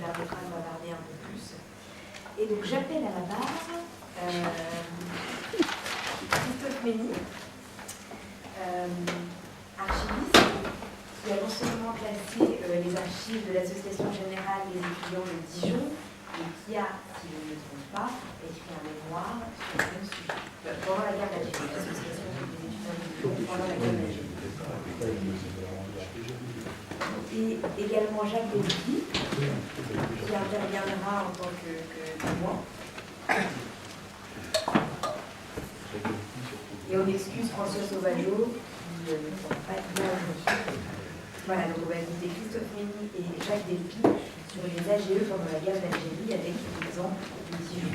permettra de bavarder un peu plus. Et donc j'appelle à la barre Christophe Mény, archiviste, qui a non seulement classé les archives de l'Association Générale des Étudiants de Dijon, et qui a, si je ne me trompe pas, écrit un mémoire sur le même sujet. Pendant la guerre d'Algérie, l'Association des Étudiants de Dijon, pendant la guerre d'Algérie. Et également Jacques Delpy, qui interviendra en tant que témoin. Et on excuse François Sauvageau, qui ne semble pas bien aujourd'hui. Voilà, donc on va écouter Christophe Mény et Jacques Delpy sur les AGE pendant la guerre d'Algérie avec l'exemple de Dijon.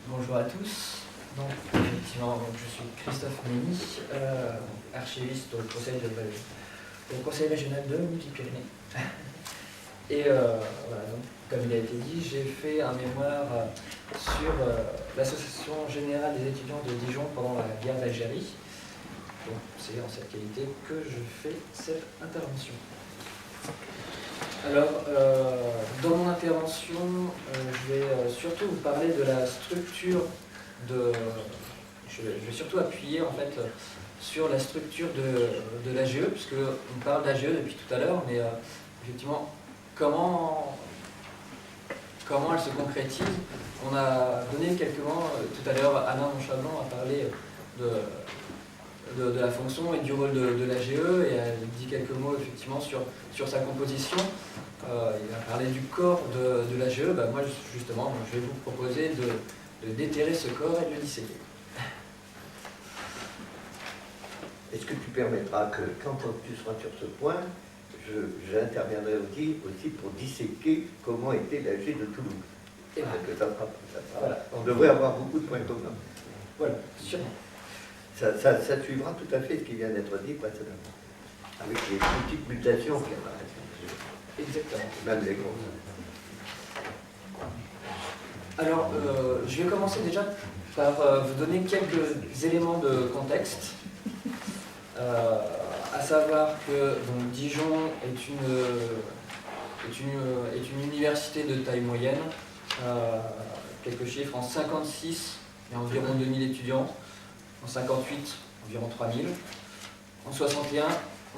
Bonjour à tous. Donc, effectivement, je suis Christophe Mény, archiviste au Conseil régional de Midi-Pyrénées. Et voilà, donc, comme il a été dit, j'ai fait un mémoire sur l'Association Générale des Étudiants de Dijon pendant la guerre d'Algérie. Donc, c'est en cette qualité que je fais cette intervention. Alors, dans mon intervention, je vais surtout vous parler de la structure de... Je vais surtout appuyer en fait sur la structure de l'AGE, puisqu'on parle d'AGE depuis tout à l'heure, mais effectivement, comment elle se concrétise. On a donné quelques mots, tout à l'heure, Alain Monchablon a parlé de la fonction et du rôle de l'AGE, et elle dit quelques mots effectivement sur sa composition. Il a parlé du corps de l'AGE. Moi justement, je vais vous proposer de déterrer ce corps et de le disséquer. Est-ce que tu permettras que quand tu seras sur ce point, j'interviendrai aussi pour disséquer comment était l'AG de Toulouse. Voilà. On devrait avoir beaucoup de points communs. Voilà, sûrement. Ça suivra tout à fait ce qui vient d'être dit précédemment, avec les petites mutations qui apparaissent. Exactement. Même les grosses. Alors, je vais commencer déjà par vous donner quelques éléments de contexte. À savoir que donc, Dijon est une université de taille moyenne. Quelques chiffres, en 56, il y a environ 2000 étudiants. En 58, environ 3000. En 61,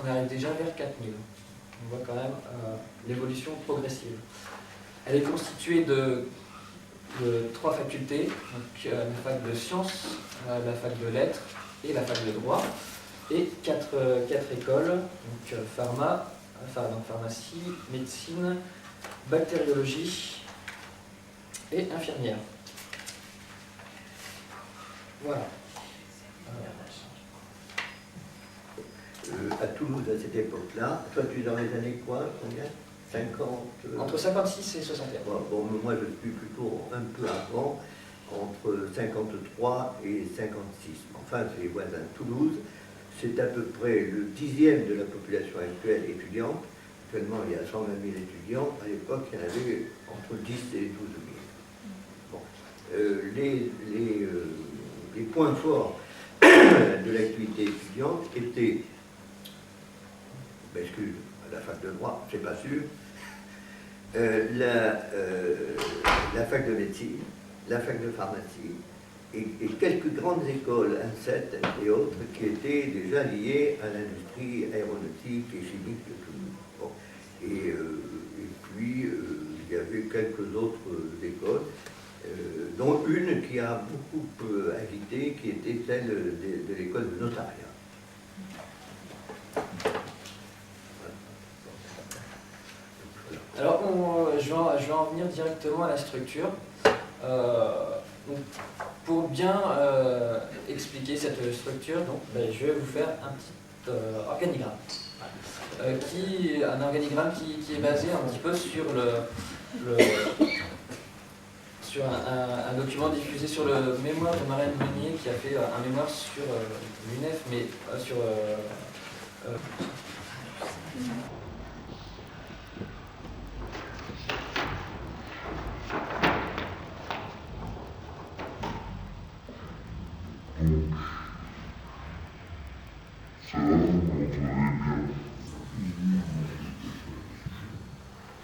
on arrive déjà vers 4000. On voit quand même l'évolution progressive. Elle est constituée de 3 facultés, donc, la fac de sciences, la fac de lettres et la fac de droit, et 4 écoles, donc pharmacie, médecine, bactériologie et infirmière. Voilà. À Toulouse, à cette époque-là, toi tu es dans les années quoi, combien 50 Entre 56 et 61. Bon, moi je suis plutôt un peu avant, entre 53 et 56. Enfin, c'est les voisins de Toulouse. C'est à peu près le 10e de la population actuelle étudiante. Actuellement, il y a 120 000 étudiants. À l'époque, il y en avait entre 10 et 12 000. Bon. Les points forts de l'activité étudiante étaient, excuse, à la fac de droit, c'est pas sûr, la fac de médecine, la fac de pharmacie, et quelques grandes écoles, INSET et autres, qui étaient déjà liées à l'industrie aéronautique et chimique de Toulouse. Bon. Et puis, il y avait quelques autres écoles, dont une qui a beaucoup agité, qui était celle de l'école de notariat. Alors, je vais en venir directement à la structure. Donc, pour bien expliquer cette structure, donc, je vais vous faire un petit organigramme. Un organigramme qui est basé un petit peu sur sur un document diffusé sur le mémoire de Marianne Meunier, qui a fait un mémoire sur l'UNEF, mais sur...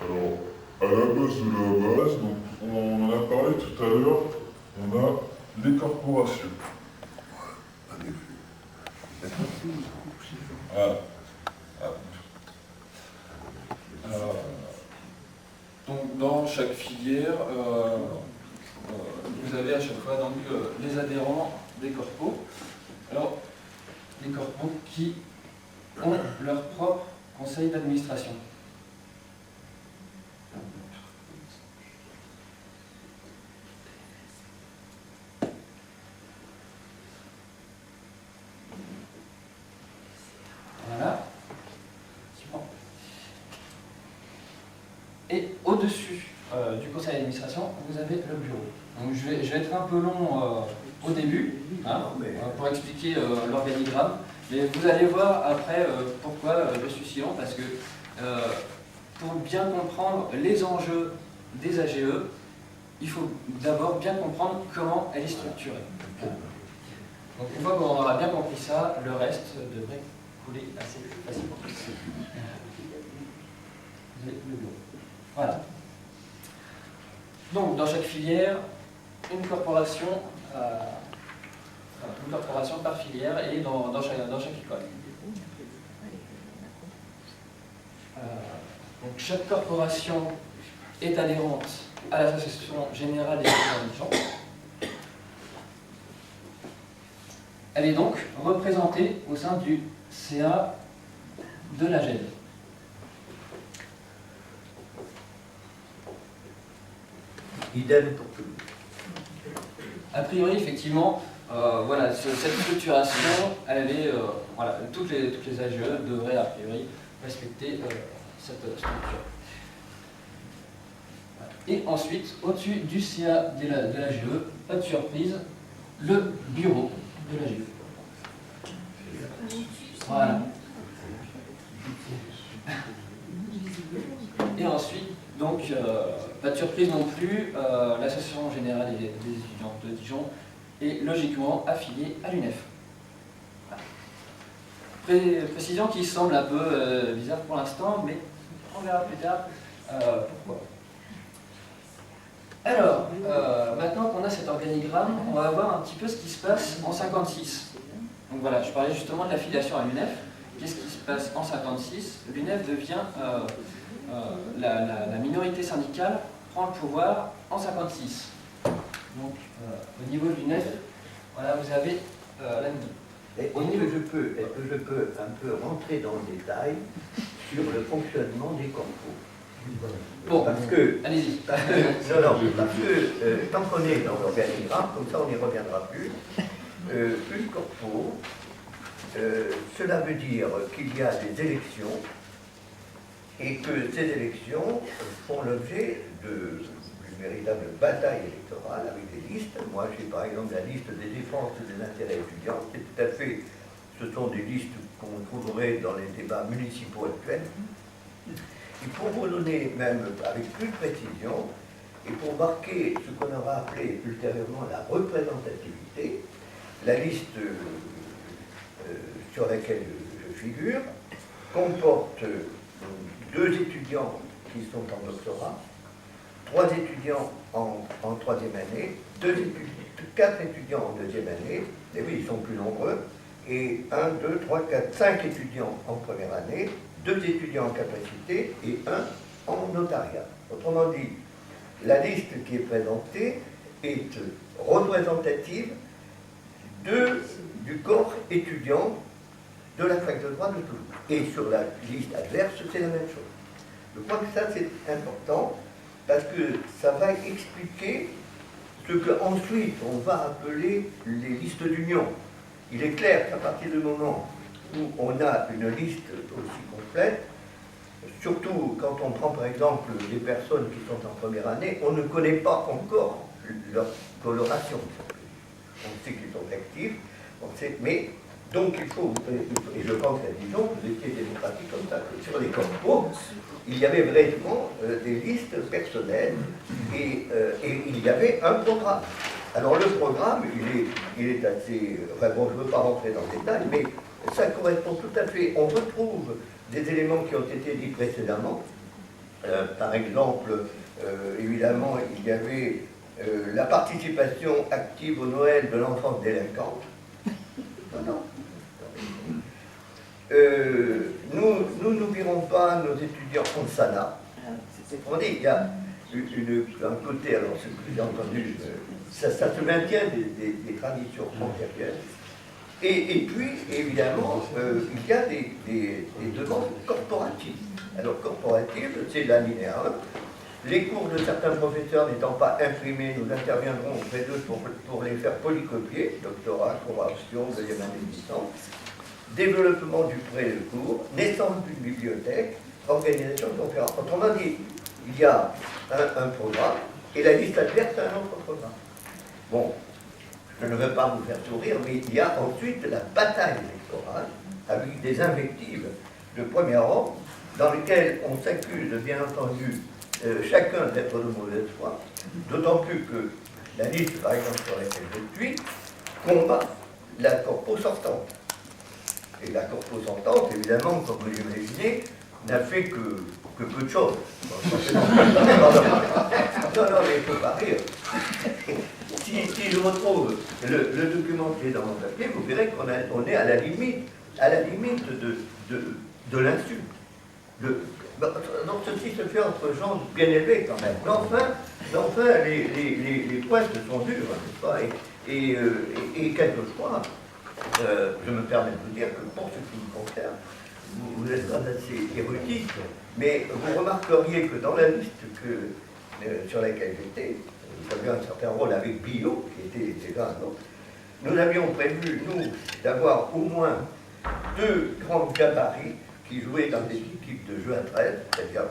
Alors, à la base de la base, donc, on en a parlé tout à l'heure, on a les corporations. Ah. Ah. Donc, dans chaque filière, vous avez à chaque fois donc, les adhérents des corpos. Alors, les corpos qui ont leur propre conseil d'administration. Voilà. Et au-dessus du conseil d'administration, vous avez le bureau. Donc je vais être un peu long au début, hein, pour expliquer l'organigramme, mais vous allez voir après pourquoi je suis si long, parce que pour bien comprendre les enjeux des AGE, il faut d'abord bien comprendre comment elle est structurée. Donc une fois qu'on aura bien compris ça, le reste devrait couler assez facilement. Voilà. Donc dans chaque filière, une corporation par filière et dans chaque école. Donc chaque corporation est adhérente à l'Association Générale des étudiants de Dijon. Elle est donc représentée au sein du CA de la GED. Idem pour tout. A priori, effectivement, voilà, cette structuration, elle est, voilà, toutes les AGE devraient a priori respecter cette structure. Et ensuite, au-dessus du CA de l'AGE, pas de surprise, le bureau de l'AGE. Voilà. Et ensuite, donc, pas de surprise non plus, l'Association Générale des étudiants de Dijon est logiquement affiliée à l'UNEF. Précision qui semble un peu bizarre pour l'instant, mais on verra plus tard pourquoi. Alors, maintenant qu'on a cet organigramme, on va voir un petit peu ce qui se passe en 56. Donc voilà, je parlais justement de l'affiliation à l'UNEF. Qu'est-ce qui se passe en 56? L'UNEF devient, la minorité syndicale prend le pouvoir en 56. Donc, au niveau de l'UNEF, voilà, vous avez la Est-ce que je peux un peu rentrer dans le détail sur le fonctionnement des corpos? Bon, parce que, allez-y. parce que tant qu'on est dans l'organigramme, comme ça on n'y reviendra plus, une corpo, cela veut dire qu'il y a des élections et que ces élections font l'objet d'une véritable bataille électorale avec des listes. Moi j'ai par exemple la liste des défenses des intérêts étudiants, c'est tout à fait, ce sont des listes qu'on trouverait dans les débats municipaux actuels. Et pour vous donner même avec plus de précision, et pour marquer ce qu'on aura appelé ultérieurement la représentativité, la liste sur laquelle je figure comporte 2 étudiants qui sont en doctorat, 3 étudiants en troisième année, 4 étudiants en deuxième année, et oui, ils sont plus nombreux, et 1, 2, 3, 4, 5 étudiants en première année, 2 étudiants en capacité et 1 en notariat. Autrement dit, la liste qui est présentée est représentative du corps étudiant de la fac de droit de Toulouse. Et sur la liste adverse, c'est la même chose. Je crois que ça, c'est important, parce que ça va expliquer ce qu'ensuite on va appeler les listes d'union. Il est clair qu'à partir du moment où on a une liste aussi complète, surtout quand on prend par exemple des personnes qui sont en première année, on ne connaît pas encore leur coloration. On sait qu'ils sont actifs, on sait, mais donc il faut, et je pense qu'à Dijon, vous étiez démocratique comme ça, que sur les corpos, il y avait vraiment des listes personnelles et il y avait un programme. Alors le programme, il est assez, enfin bon, je ne veux pas rentrer dans le détail, mais ça correspond tout à fait, on retrouve des éléments qui ont été dits précédemment. Par exemple, évidemment, il y avait la participation active au Noël de l'enfance délinquante. Non. Nous n'oublierons pas nos étudiants en SANA. On dit, il y a un côté, alors ce que j'ai entendu, ça se maintient des traditions antérieures. Et puis, évidemment, il y a des demandes corporatives. Alors, corporatives, c'est l'alinéa 1. Les cours de certains professeurs n'étant pas imprimés, nous interviendrons auprès d'eux pour les faire polycopier, doctorat, correction, deuxième année de licence, développement du prêt de cours, naissance d'une bibliothèque, organisation de conférences. Autrement dit, il y a un programme et la liste adverse à un autre programme. Bon, je ne veux pas vous faire sourire, mais il y a ensuite la bataille électorale avec des invectives de premier ordre dans lesquelles on s'accuse, bien entendu, chacun d'être de mauvaise foi, d'autant plus que la liste, par exemple, sur laquelle je suis, combat la corpo sortante. Et la corpo sortante, évidemment, comme vous l'imaginez, n'a fait que peu de choses. Non, mais il ne faut pas rire. Si je retrouve le document qui est dans mon papier, vous verrez qu'on est à la limite de l'insulte. Donc ceci se fait entre gens bien élevés quand même. Mais enfin les points sont durs, n'est-ce pas? Et quelquefois, je me permets de vous dire que pour ce qui me concerne, vous êtes pas assez érudite, mais vous remarqueriez que dans la liste sur laquelle j'étais, vous aviez un certain rôle avec Billot, qui était déjà un autre, nous avions prévu, nous, d'avoir au moins 2 grands gabarits qui jouaient dans des équipes de jeux à 13, c'est-à-dire.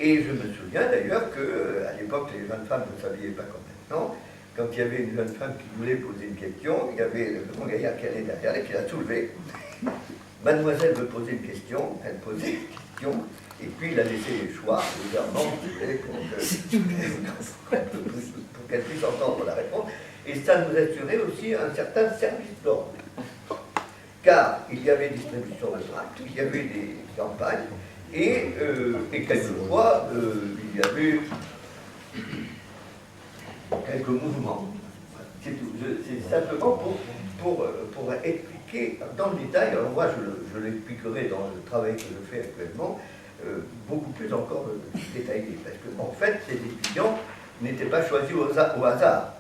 Et je me souviens d'ailleurs qu'à l'époque, les jeunes femmes ne savaient pas comme maintenant. Quand il y avait une jeune femme qui voulait poser une question, il y avait le grand gaillard qui allait derrière elle et qui l'a soulevée. Mademoiselle veut poser une question, elle posait une question, et puis il a laissé les choix, légèrement, pour qu'elle puisse entendre la réponse. Et ça nous assurait aussi un certain service d'ordre. Car il y avait distribution de tracts, il y avait des campagnes, et quelquefois, il y avait quelques mouvements. C'est tout. C'est simplement pour expliquer dans le détail. Alors moi, je l'expliquerai dans le travail que je fais actuellement, beaucoup plus encore détaillé. Parce qu'en fait, ces étudiants n'étaient pas choisis au hasard.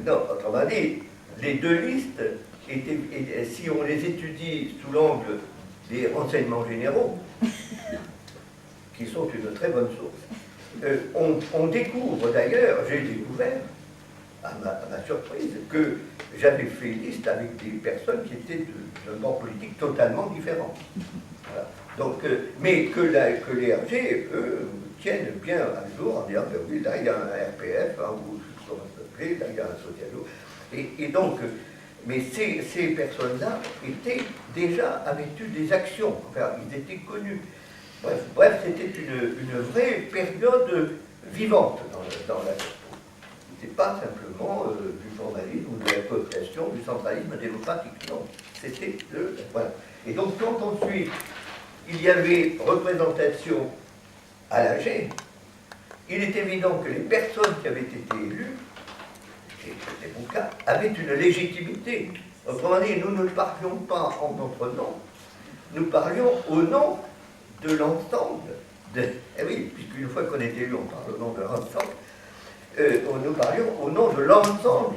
Non, autrement dit, les 2 listes étaient, si on les étudie sous l'angle des renseignements généraux, qui sont une très bonne source, on découvre d'ailleurs, j'ai découvert, à ma surprise, que j'avais fait liste avec des personnes qui étaient d'un bord politique totalement différent. Voilà. Donc, mais que les RG, eux, tiennent bien un jour en disant, ben oui, là il y a un RPF, hein, ou comment ça s'appelait, là il y a un socialo. Et donc, mais ces personnes-là avaient eu des actions, enfin, ils étaient connus. Bref, c'était une vraie période vivante dans la corpo. Ce n'était pas simplement du formalisme ou de la cooptation, du centralisme démocratique, non. C'était voilà. Et donc, quand ensuite il y avait représentation à l'AG, il est évident que les personnes qui avaient été élues, et c'était mon cas, avaient une légitimité. Autrement dit, nous ne parlions pas en notre nom, nous parlions au nom de l'ensemble. Eh oui, puisqu'une fois qu'on est élu, on parle au nom de l'ensemble. Nous parlions au nom de l'ensemble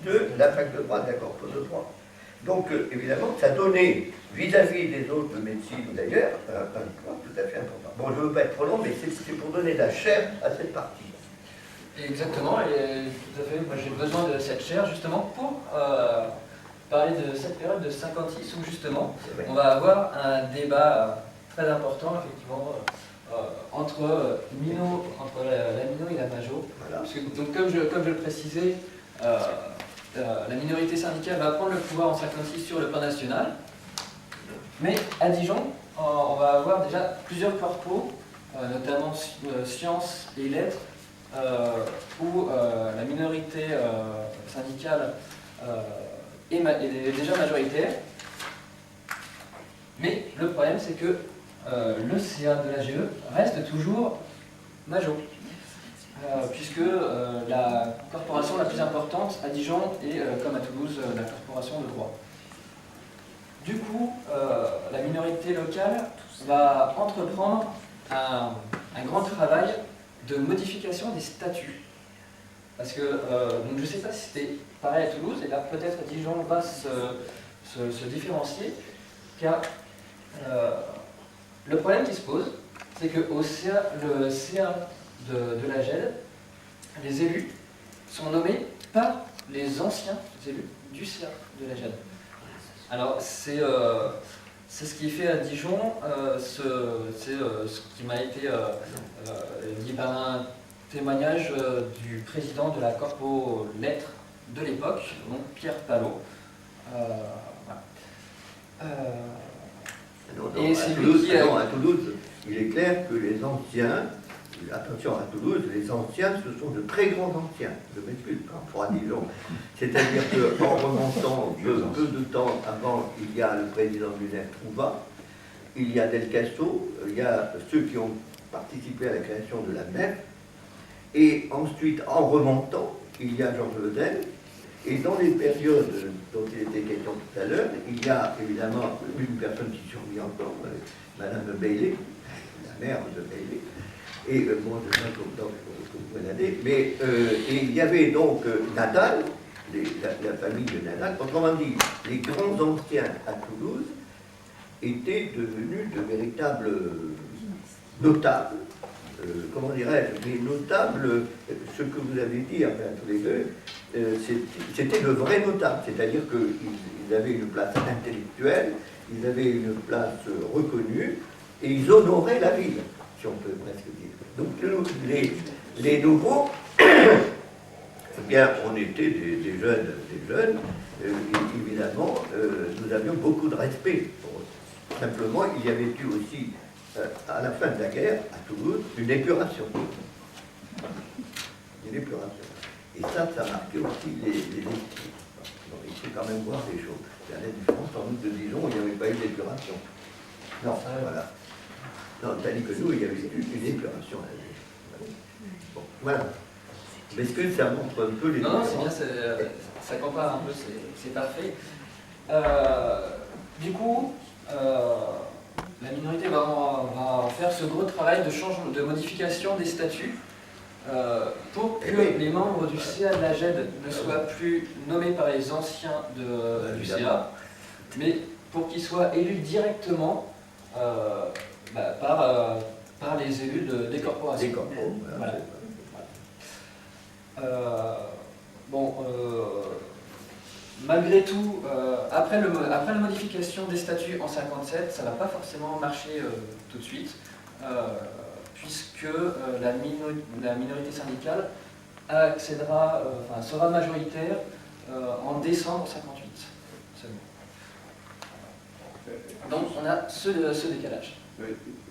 de la fac de droit, de la corpo de droit. Donc, évidemment, ça donnait, vis-à-vis des autres de médecine d'ailleurs, un point tout à fait important. Bon, je ne veux pas être trop long, mais c'est pour donner la chair à cette partie. Exactement, et tout à fait, moi j'ai besoin de cette chaire justement pour parler de cette période de 56 où justement on va avoir un débat très important effectivement entre la Mino et la Majo. Voilà. Parce que, donc, comme je le précisais, la minorité syndicale va prendre le pouvoir en 56 sur le plan national, mais à Dijon, on va avoir déjà plusieurs corpos, notamment sciences et lettres, où la minorité syndicale est déjà majoritaire. Mais le problème, c'est que le CA de l'AGE reste toujours majo, puisque la corporation la plus importante à Dijon est, comme à Toulouse, la corporation de droit. Du coup, la minorité locale va entreprendre un grand travail de modification des statuts. Parce que, donc je ne sais pas si c'était pareil à Toulouse, et là peut-être Dijon va se différencier, car le problème qui se pose, c'est que le CA de la GED, les élus sont nommés par les anciens élus du CA de la GED. Alors c'est ce qui est fait à Dijon, c'est ce qui m'a été dit par un témoignage du président de la Corpo Lettres de l'époque, donc Pierre Palot. Et c'est lui qui à Toulouse, il est clair que les anciens, attention à Toulouse, les anciens, ce sont de très grands anciens, je m'excuse, pour à Dijon. C'est-à-dire qu'en remontant peu de temps avant, il y a le président Lunaire Trouva, il y a Del Casso, il y a ceux qui ont participé à la création de la MEF, et ensuite, en remontant, il y a Georges Vedel, et dans les périodes dont il était question tout à l'heure, il y a évidemment une personne qui survit encore, Madame Bailey, la mère de Bailey, et bon, je ne sais pas comment vous regardez, mais et il y avait donc Nadal, la famille de Nadal. Autrement dit, les grands anciens à Toulouse étaient devenus de véritables notables, comment dirais-je, mais notables, ce que vous avez dit, enfin, tous les deux, c'était de vrais notables, c'est-à-dire qu'ils avaient une place intellectuelle, ils avaient une place reconnue, et ils honoraient la ville, si on peut presque dire. Donc les nouveaux, eh bien, on était des jeunes, et évidemment, nous avions beaucoup de respect pour eux. Simplement, il y avait eu aussi, à la fin de la guerre, à Toulouse, une épuration. Une épuration. Et ça marquait aussi les esprits. Donc il faut quand même voir les choses. Il y a la différence en nous de Dijon où il n'y avait pas eu d'épuration. Non, voilà. Non, tandis que nous, il y avait eu une épuration. Bon, voilà. Mais est-ce que ça montre un peu les... Non, c'est bien, ça compare un peu, c'est parfait. Du coup, la minorité va faire ce gros travail de modification des statuts pour que les membres du CA de la GED ne soient plus nommés par les anciens du CA, mais pour qu'ils soient élus directement par les élus des corporations. Des corpos, voilà. Malgré tout, après la modification des statuts en 57, ça ne va pas forcément marcher tout de suite, puisque la minorité syndicale sera majoritaire en décembre 58 seulement. Donc on a ce décalage.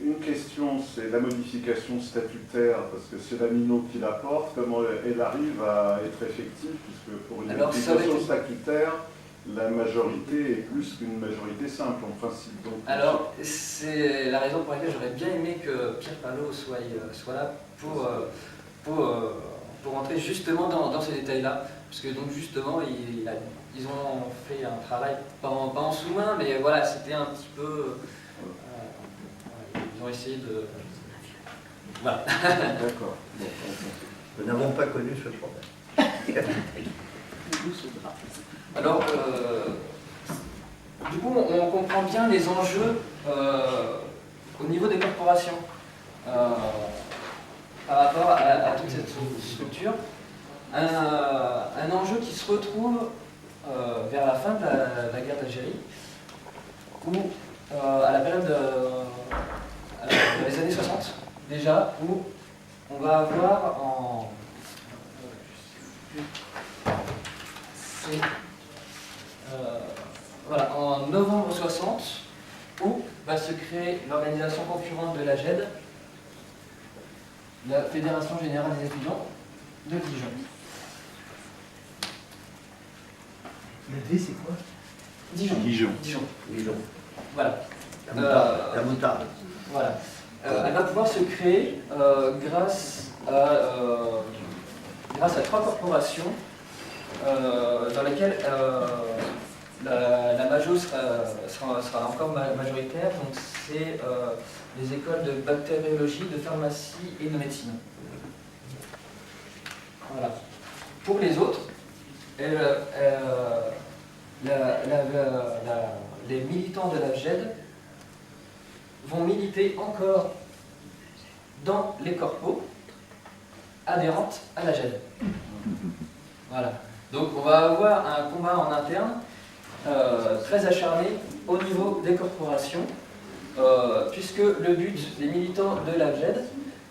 Une question, c'est la modification statutaire, parce que c'est la Mino qui la porte, comment elle arrive à être effective, puisque pour une modification statutaire, la majorité est plus qu'une majorité simple en principe. Donc, alors, c'est la raison pour laquelle j'aurais bien aimé que Pierre Palot soit là pour entrer justement dans ces détails-là, parce que donc justement, ils ont fait un travail, pas en sous-main, mais voilà, c'était un petit peu... Ils ont essayé de... Voilà. D'accord. Nous n'avons pas connu ce problème. Alors, du coup, on comprend bien les enjeux au niveau des corporations par rapport à toute cette structure, un enjeu qui se retrouve vers la fin de la guerre d'Algérie, où à la période dans les années 60 déjà, où on va avoir en novembre 60, où va se créer l'organisation concurrente de la GED, la Fédération Générale des Étudiants de Dijon. La V, c'est quoi? Dijon. Voilà. La moutarde. Voilà. Elle va pouvoir se créer grâce à 3 corporations dans lesquelles la Majo sera encore majoritaire. Donc c'est les écoles de bactériologie, de pharmacie et de médecine. Voilà. Pour les autres, les militants de la GED vont militer encore dans les corpos adhérentes à la GED. Voilà. Donc on va avoir un combat en interne très acharné au niveau des corporations, puisque le but des militants de la GED,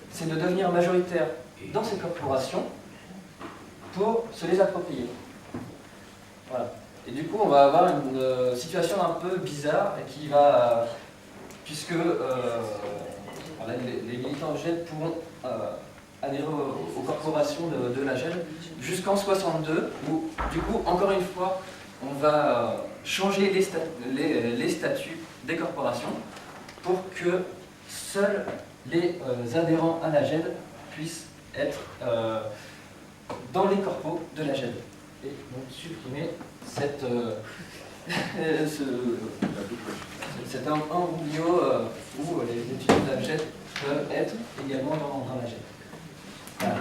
c'est de devenir majoritaire dans ces corporations pour se les approprier. Voilà. Et du coup, on va avoir une situation un peu bizarre qui va, puisque les militants de GED pourront adhérer aux corporations de la GED jusqu'en 62, où du coup, encore une fois, on va changer les statuts des corporations pour que seuls les adhérents à la GED puissent être dans les corpos de la GED. Et donc supprimer cet embrouillot où les étudiants de la GED peuvent être également dans la GED. Voilà.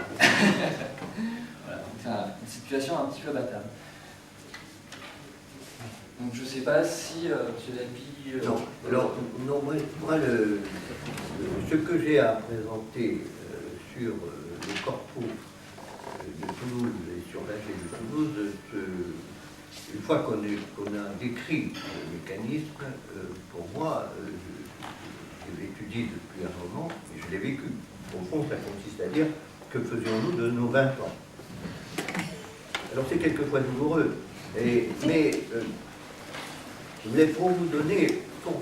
Voilà. C'est une situation un petit peu bâtarde. Donc je ne sais pas si M. Lagby... Non, alors, non, moi ce que j'ai à présenter sur les corpos de Toulouse et sur la GED de Toulouse, une fois qu'on a décrit le mécanisme, pour moi, je l'étudie depuis un moment, et je l'ai vécu. Au fond, ça consiste à dire que faisions-nous de nos 20 ans. Alors c'est quelquefois douloureux, mais je voulais pour vous donner, pour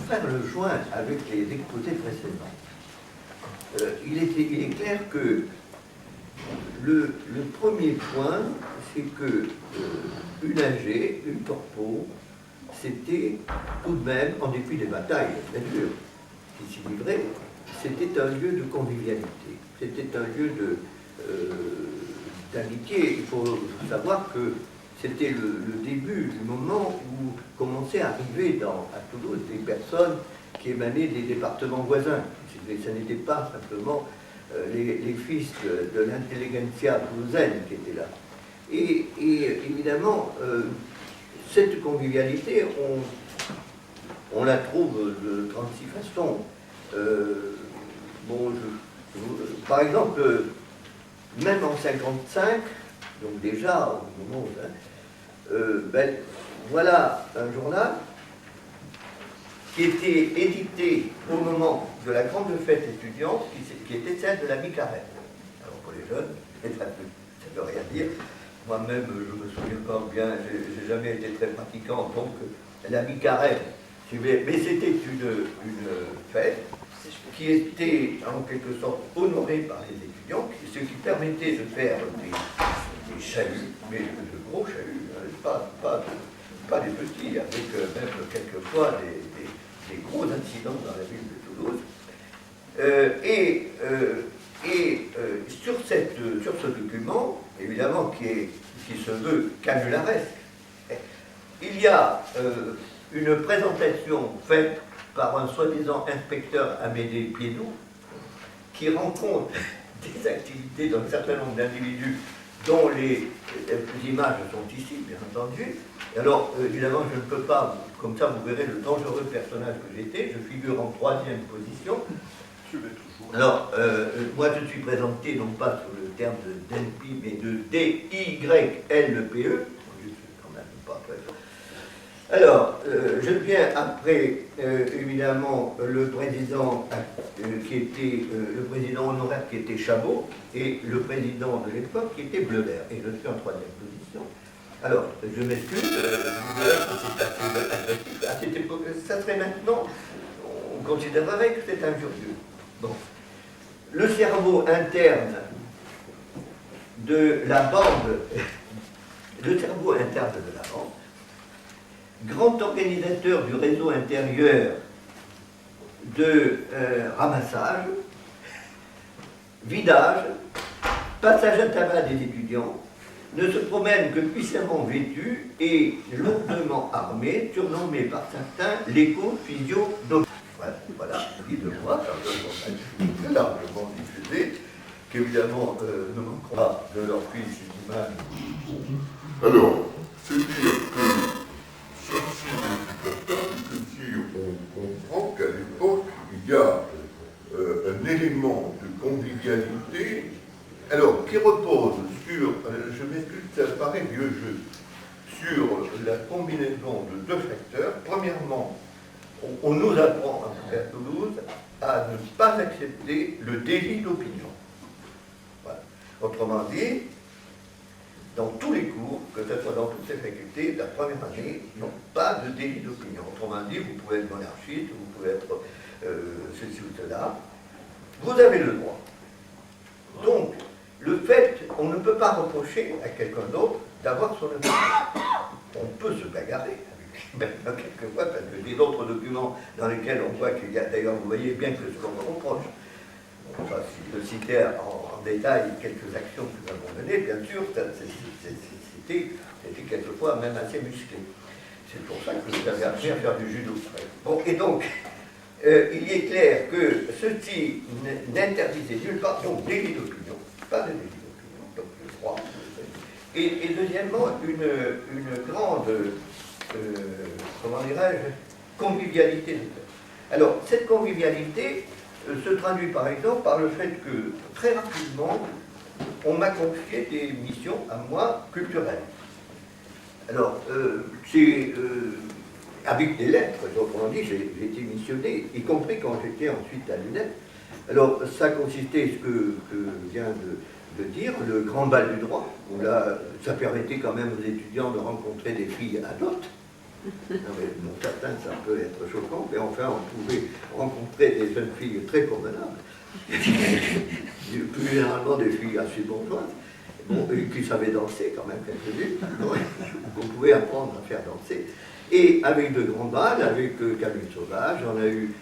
faire le joint avec les exposés précédents, il est clair que le premier point, c'est que une AG, une corpo, c'était tout de même, en dépit des batailles, bien sûr, qui s'y livraient, c'était un lieu de convivialité, c'était un lieu d'amitié. Il faut savoir que c'était le début du moment où commençaient à arriver à Toulouse des personnes qui émanaient des départements voisins. Ça n'était pas simplement les fils de l'intelligentsia toulousaine qui étaient là. Et évidemment, cette convivialité, on la trouve de 36 façons. Par exemple, même en 55, donc déjà au moment où, voilà un journal qui était édité au moment de la grande fête étudiante, qui était celle de la mi-carême. Alors pour les jeunes, ça ne veut rien dire. Moi-même, je me souviens pas bien, j'ai jamais été très pratiquant, donc la mi-carême, mais c'était une fête qui était en quelque sorte honorée par les étudiants, ce qui permettait de faire des chahuts, mais de gros chahuts, hein, pas des petits, avec même quelquefois des gros incidents dans la ville de Toulouse. Sur ce document, évidemment, qui se veut canularesque, il y a une présentation faite par un soi-disant inspecteur Amédée Piédou, qui rend compte des activités d'un certain nombre d'individus dont les images sont ici, bien entendu. Et alors, évidemment, je ne peux pas, comme ça vous verrez le dangereux personnage que j'étais, je figure en 3e position Alors, moi je suis présenté non pas sur le terme de DELPE, mais de DYLPE. Quand même pas très fort. Alors, je viens après, évidemment, le président qui était le président honoraire qui était Chabot et le président de l'époque qui était Bleuler. Et je suis en troisième position. Alors, je m'excuse, à cette époque, ça serait maintenant, on considérerait que c'est injurieux. Bon. Le cerveau interne de la bande, le cerveau interne de la bande, grand organisateur du réseau intérieur de ramassage, vidage, passage à tabac des étudiants, ne se promène que puissamment vêtu et lourdement armé, surnommé par certains l'éco-physio-docteur. Voilà, dit de moi, c'est largement diffusé, qu'évidemment ne manqueront pas de leur fiche d'image. Alors, c'est dire que ceci est important que si on comprend qu'à l'époque, il y a un élément de convivialité, alors qui repose sur, je m'excuse, ça paraît vieux jeu, sur la combinaison de deux facteurs. Premièrement, on nous apprend à Toulouse à ne pas accepter le délit d'opinion. Voilà. Autrement dit, dans tous les cours, que ce soit dans toutes les facultés, la première année, ils n'ont pas de délit d'opinion. Autrement dit, vous pouvez être monarchiste, vous pouvez être ceci ou cela, vous avez le droit. Donc, le fait, on ne peut pas reprocher à quelqu'un d'autre d'avoir son opinion. On peut se bagarrer avec quelquefois, parce que j'ai d'autres documents dans lesquels on voit qu'il y a, d'ailleurs, vous voyez bien que ce qu'on me reproche. Enfin, si je citais en détail quelques actions que nous avons menées, bien sûr, c'était quelquefois même assez musclé. C'est pour ça que j'avais appris à faire du judo. Bon, et donc, il est clair que ceci n'interdisait nulle part, donc délit d'opinion, pas de délit d'opinion, donc le droit. Et deuxièmement, une grande, comment dirais-je, convivialité. Alors, cette convivialité se traduit par exemple par le fait que, très rapidement, on m'a confié des missions à moi culturelles. Alors, avec des lettres, autrement dit, j'ai été missionné, y compris quand j'étais ensuite à l'UNEP. Alors, ça consistait, ce que vient de dire, le grand bal du droit, où là, ça permettait quand même aux étudiants de rencontrer des filles adultes. Non, mais, bon, certains, ça peut être choquant, mais enfin, on pouvait rencontrer des jeunes filles très convenables, plus généralement des filles assez bourgeoises, bon, qui savaient danser quand même quelques-unes, qu'on pouvait apprendre à faire danser. Et avec de grands balles, avec Camille Sauvage, on a eu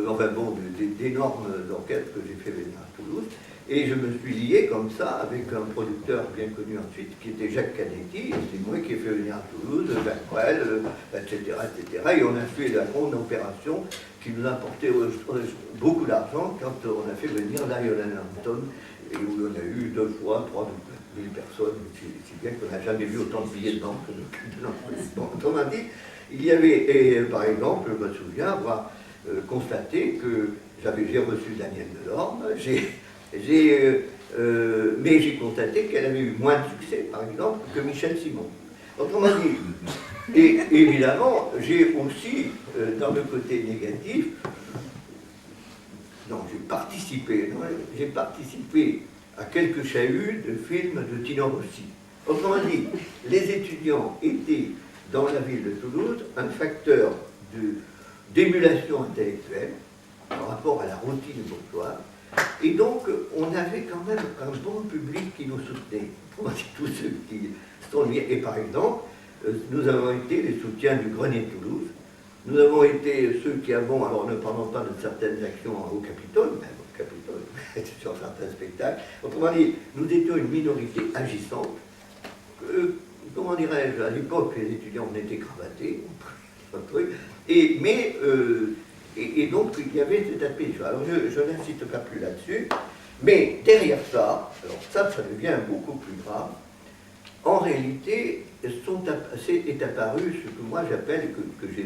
enfin bon, d'énormes orchestres que j'ai fait venir à Toulouse. Et je me suis lié comme ça avec un producteur bien connu ensuite, qui était Jacques Canetti, et c'est moi qui ai fait venir à Toulouse, Becquerel, etc., etc. Et on a fait la grande opération qui nous a apporté beaucoup d'argent quand on a fait venir Lionel Hampton, et où on a eu 2 fois 3 000 personnes, si bien qu'on n'a jamais vu autant de billets de banque que de notre pays. Bon, autrement dit, il y avait, et, par exemple, je me souviens avoir constaté que j'ai reçu Daniel Delorme, mais j'ai constaté qu'elle avait eu moins de succès, par exemple, que Michel Simon. Autrement dit, et évidemment, j'ai aussi, dans le côté négatif, j'ai participé à quelques chahuts de films de Tino Rossi. Autrement dit, les étudiants étaient, dans la ville de Toulouse, un facteur d'émulation intellectuelle par rapport à la routine bourgeoise. Et donc, on avait quand même un bon public qui nous soutenait. Tous ceux qui sont liés. Et par exemple, nous avons été les soutiens du Grenier de Toulouse. Nous avons été ceux qui avons, alors ne parlons pas de certaines actions au Capitole, même au Capitole, sur certains spectacles. Autrement dit, nous étions une minorité agissante. Comment dirais-je, à l'époque, les étudiants on était cravatés, et donc il y avait cet aspect. Alors je n'insiste pas plus là-dessus, mais derrière ça, alors ça devient beaucoup plus grave. En réalité, est apparu ce que moi j'appelle, que je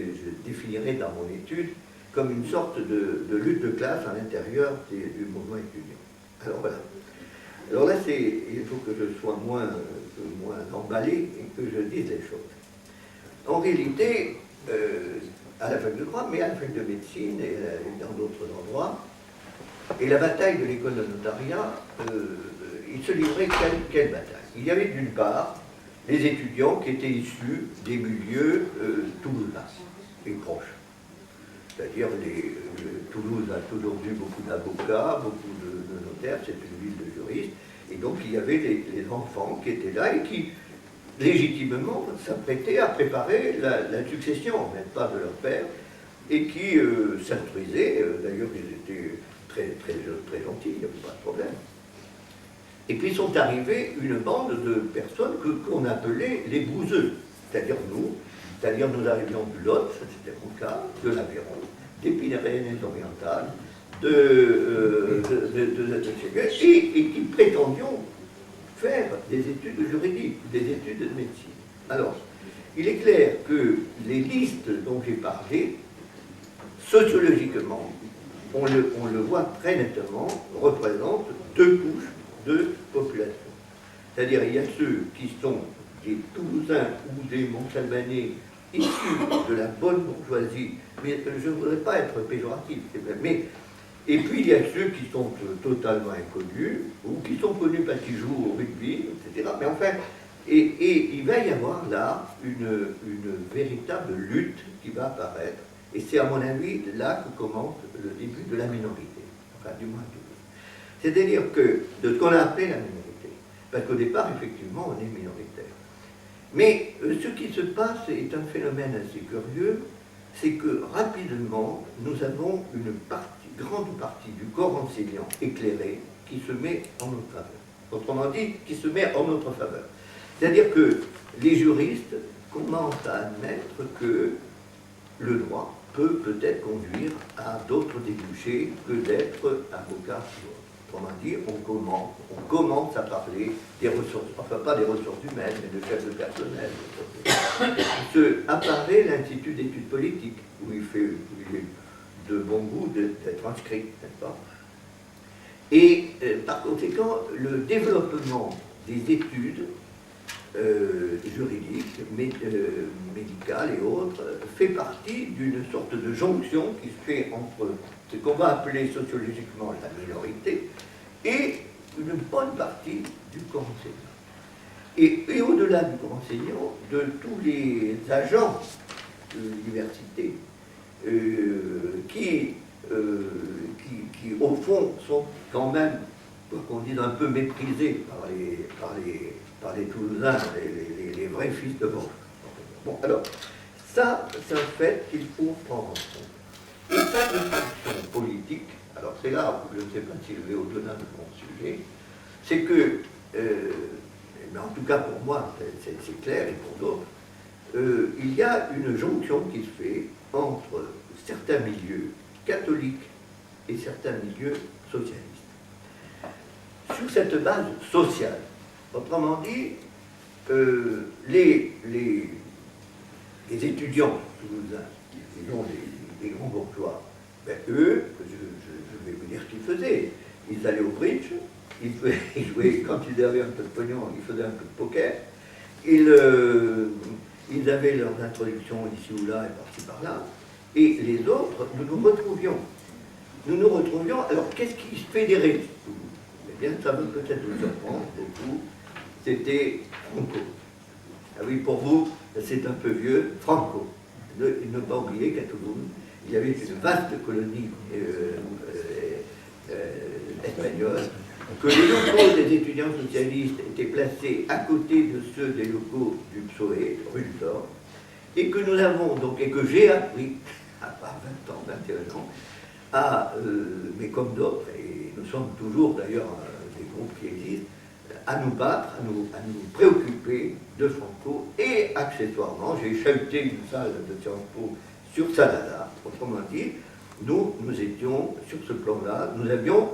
définirai dans mon étude, comme une sorte de lutte de classe à l'intérieur du mouvement étudiant. Alors voilà. Alors là, il faut que je sois moins emballé et que je dise les choses. En réalité, à la fac de droit, mais à la fac de médecine et dans d'autres endroits, et la bataille de l'école de notariat, il se livrait quelle bataille? Il y avait d'une part les étudiants qui étaient issus des milieux toulousains et proches. C'est-à-dire, Toulouse a toujours eu beaucoup d'avocats, beaucoup de notaires, c'est une ville de juristes, et donc il y avait les enfants qui étaient là et qui, légitimement, s'apprêtaient à préparer la succession, même pas de leur père, et qui s'instruisaient, d'ailleurs ils étaient très gentils, il n'y avait pas de problème. Et puis sont arrivés une bande de personnes qu'on appelait les bouseux, c'est-à-dire nous, c'est-à-dire nous arrivions du Lot, c'était mon cas, de l'Aveyron, des Pyrénées-Orientales, et qui prétendions faire des études juridiques, des études de médecine. Alors, il est clair que les listes dont j'ai parlé, sociologiquement, on le voit très nettement, représentent deux couches de population. C'est-à-dire, il y a ceux qui sont des Toulousains ou des Montchalbanais issus de la bonne bourgeoisie, mais je ne voudrais pas être péjoratif, mais, et puis il y a ceux qui sont totalement inconnus, ou qui sont connus parce qu'ils jouent au rugby, etc. Mais enfin, et il va y avoir là une véritable lutte qui va apparaître, et c'est à mon avis là que commence le début de la minorité, enfin du moins tout. C'est-à-dire que, de ce qu'on a appelé la minorité, parce qu'au départ, effectivement, on est minoritaire. Mais ce qui se passe est un phénomène assez curieux, c'est que rapidement, nous avons une grande partie du corps enseignant éclairé qui se met en notre faveur. Autrement dit, qui se met en notre faveur. C'est-à-dire que les juristes commencent à admettre que le droit peut peut-être conduire à d'autres débouchés que d'être avocat. Autrement dit, on commence à parler des ressources, enfin pas des ressources humaines, mais de chefs de personnel. Apparaît l'Institut d'études politiques, où il est de bon goût d'être inscrit, n'est-ce pas? Et par conséquent, le développement des études juridiques, médicales et autres, fait partie d'une sorte de jonction qui se fait entre ce qu'on va appeler sociologiquement la minorité et une bonne partie du corps enseignant. Et au-delà du corps enseignant, de tous les agents de l'université qui, au fond, sont quand même, quoi qu'on dise, un peu méprisés par les Toulousains, les vrais fils de Bourges. Bon, alors, ça, c'est un fait qu'il faut prendre en compte. Et ça, de façon politique, alors c'est là où je ne sais pas si je vais au-delà de mon sujet, c'est que, mais en tout cas pour moi, c'est clair, et pour d'autres, il y a une jonction qui se fait entre certains milieux catholiques et certains milieux socialistes. Sur cette base sociale, autrement dit, les étudiants toulousains, qui ont des grands bourgeois, ben eux, je vais vous dire ce qu'ils faisaient. Ils allaient au bridge, ils jouaient, quand ils avaient un peu de pognon, ils faisaient un peu de poker, ils avaient leurs introductions ici ou là et par-ci par-là, et les autres, nous nous retrouvions. Alors qu'est-ce qui se fédérait? Eh bien, ça veut peut-être vous surprendre beaucoup, c'était Franco. Ah oui, pour vous, c'est un peu vieux, Franco. Ne pas oublier qu'à Toulouse, il y avait une vaste colonie espagnole, que les locaux des étudiants socialistes étaient placés à côté de ceux des locaux du PSOE, rue du Thor, et que nous avons donc, et que j'ai appris, à 20 ans, 21 ans, mais comme d'autres, et nous sommes toujours d'ailleurs des groupes qui existent, à nous battre, à nous préoccuper de Franco, et accessoirement, j'ai chahuté une salle de Sciences Po sur Salada, autrement dit, nous étions sur ce plan-là, nous avions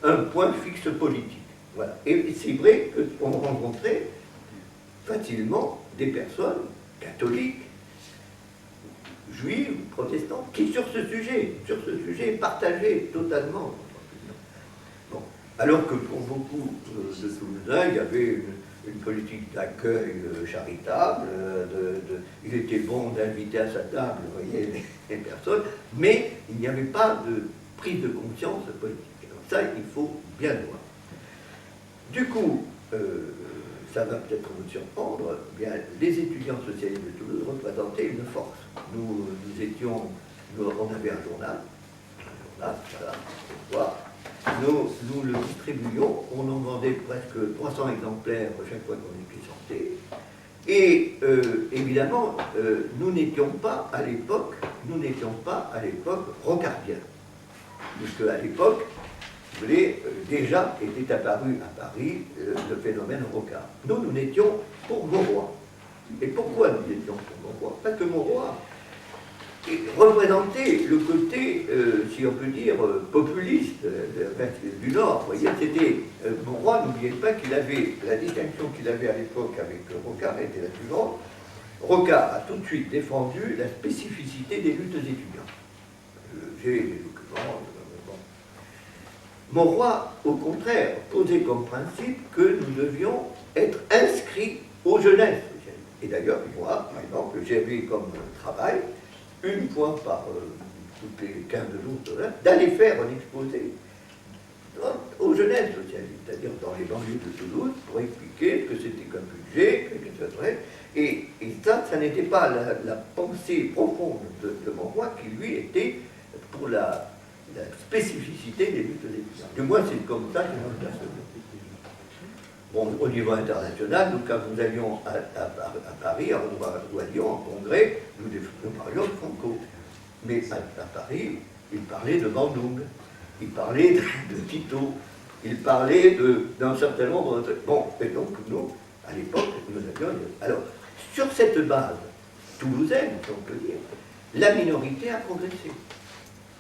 un point fixe politique. Voilà. Et c'est vrai qu'on rencontrait facilement des personnes catholiques, juive, protestante, qui sur ce sujet, partageait totalement notre opinion. Bon. Alors que pour beaucoup de Toulousains, il y avait une politique d'accueil charitable, il était bon d'inviter à sa table, vous voyez, les personnes, mais il n'y avait pas de prise de conscience politique. Alors ça, il faut bien le voir. Du coup, ça va peut-être vous surprendre, bien, les étudiants socialistes de Toulouse représentaient une force. On avait un journal, voilà, nous le distribuions, on en vendait presque 300 exemplaires chaque fois qu'on était sorti. Et évidemment, nous n'étions pas à l'époque rocardiens, puisque à l'époque, vous voyez, déjà était apparu à Paris le phénomène rocard. Nous n'étions pour Mauroy. Et pourquoi nous étions pour Mauroy? Parce que Mauroy représentait le côté, si on peut dire, populiste du Nord. Vous voyez, c'était Mauroy, n'oubliez pas qu'il avait, la distinction qu'il avait à l'époque avec Rocard était la suivante. Rocard a tout de suite défendu la spécificité des luttes étudiantes. J'ai les documents. Mauroy, au contraire, posait comme principe que nous devions être inscrits aux jeunesses. Et d'ailleurs, moi, par exemple, j'avais comme travail, une fois par toutes les 15 jours, d'aller faire un exposé aux jeunesses socialistes, c'est-à-dire dans les banlieues de Toulouse, pour expliquer ce que c'était qu'un budget, et ça n'était pas la pensée profonde de Mauroy qui, lui, était pour la spécificité des luttes étudiantes. Du moins, c'est comme ça que je l'ai perçu. Bon, au niveau international, nous, quand nous allions à Paris, ou à Lyon, en congrès, nous parlions de Franco. Mais à Paris, il parlait de Bandung, il parlait de Tito, il parlait d'un certain nombre de... Bon, et donc, nous, à l'époque, nous avions... Alors, sur cette base toulousaine, si on peut dire, la minorité a progressé,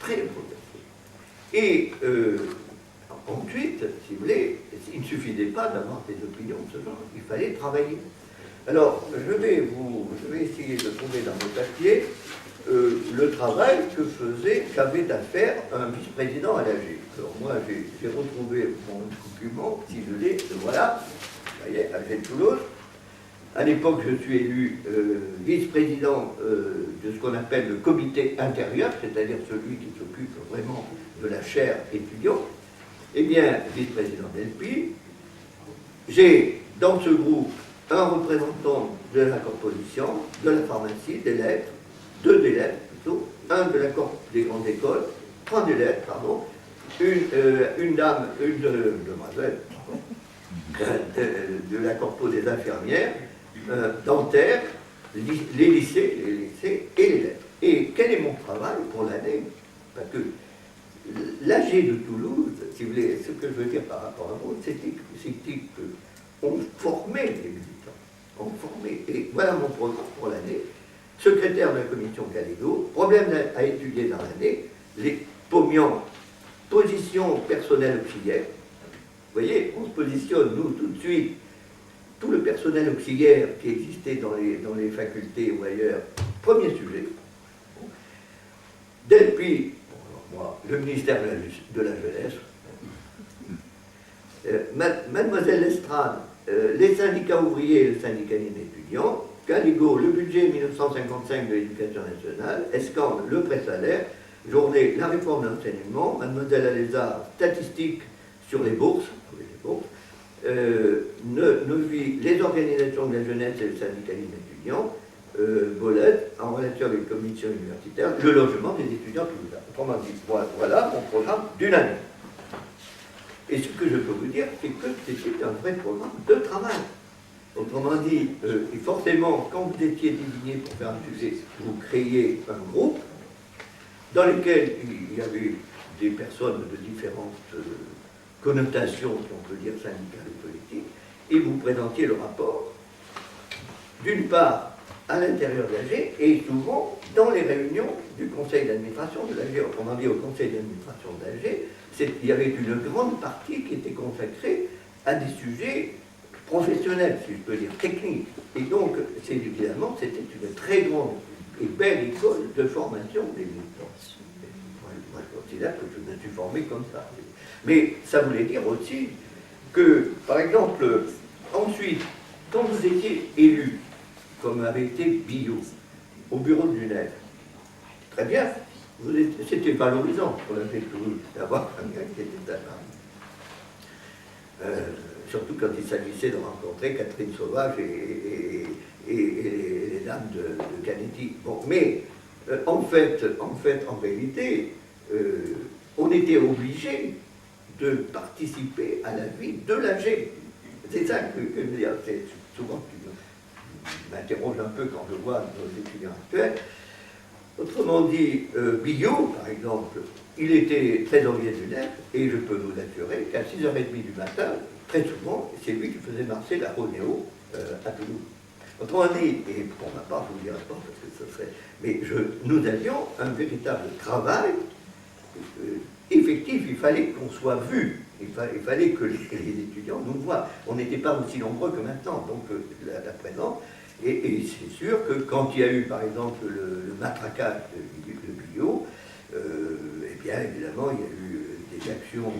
très progressé. Et ensuite, si vous voulez, il ne suffisait pas d'avoir des opinions de ce genre, il fallait travailler. Alors, je vais essayer de trouver dans mes papiers le travail qu'avait à faire un vice-président à l'AG. Alors moi, j'ai retrouvé mon document, si je l'ai, voilà, vous voyez, AG de Toulouse. À l'époque, je suis élu vice-président de ce qu'on appelle le comité intérieur, c'est-à-dire celui qui s'occupe vraiment de la chaire étudiante. Eh bien, vice-président d'ELPI, j'ai dans ce groupe un représentant de la composition, de la pharmacie, des lettres, deux des lettres plutôt, un de la corp des grandes écoles, trois des lettres, pardon, une dame, une demoiselle de la corpo des infirmières, dentaire, les lycées et les lettres. Et quel est mon travail pour l'année? Parce que l'AG de Toulouse, si vous voulez, ce que je veux dire par rapport à vous, c'était qu'on formait les militants. On formait. Et voilà mon programme pour l'année. Secrétaire de la commission Galégo, problème à étudier dans l'année, les Pomians, position personnelle auxiliaire. Vous voyez, on se positionne, nous, tout de suite, tout le personnel auxiliaire qui existait dans les facultés ou ailleurs, premier sujet. Depuis, moi, le ministère de la Jeunesse, Mademoiselle Lestrade, les syndicats ouvriers et le syndicat étudiants, Galégo, le budget 1955 de l'éducation nationale, Escande, le pré-salaire, Journée, la réforme de l'enseignement, Mademoiselle Alézard, statistiques sur les bourses, Neuvy, les organisations de la jeunesse et le syndicalisme étudiant, Bolette, en relation avec les commissions universitaires, le logement des étudiants toulousains. Autrement dit, voilà mon programme d'une année. Et ce que je peux vous dire, c'est que c'était un vrai programme de travail. Autrement dit, et forcément, quand vous étiez désigné pour faire un sujet, vous créiez un groupe dans lequel il y avait des personnes de différentes connotations, si on peut dire syndicales ou politiques, et vous présentiez le rapport, d'une part, à l'intérieur de l'AG, et souvent dans les réunions du conseil d'administration de l'AG. Autrement dit, au conseil d'administration de l'AG, il y avait une grande partie qui était consacrée à des sujets professionnels, si je peux dire, techniques. Et donc, évidemment, c'était une très grande et belle école de formation des militants. Moi, je considère que je me suis formé comme ça. Mais ça voulait dire aussi que, par exemple, ensuite, quand vous étiez élu, comme avait été Billot, au bureau de l'UNEF, très bien, c'était valorisant pour la ville de Toulouse d'avoir un gars qui était à Paris. Surtout quand il s'agissait de rencontrer Catherine Sauvage et les dames de Canetti. Bon, mais en réalité, on était obligé de participer à la vie de l'AG. C'est ça que je veux dire. C'est souvent qui m'interroge un peu quand je vois nos étudiants actuels. Autrement dit, Billot, par exemple, il était trésorier du NEF, et je peux vous assurer qu'à 6h30 du matin, très souvent, c'est lui qui faisait marcher la Ronéo à Toulouse. Autrement dit, et pour ma part, je ne vous dirai pas parce que ce serait... Mais nous avions un véritable travail effectif, il fallait qu'on soit vu, il fallait que les étudiants nous voient. On n'était pas aussi nombreux que maintenant, donc à présent. Et c'est sûr que quand il y a eu, par exemple, le matraquage de Billot, eh bien, évidemment, il y a eu des actions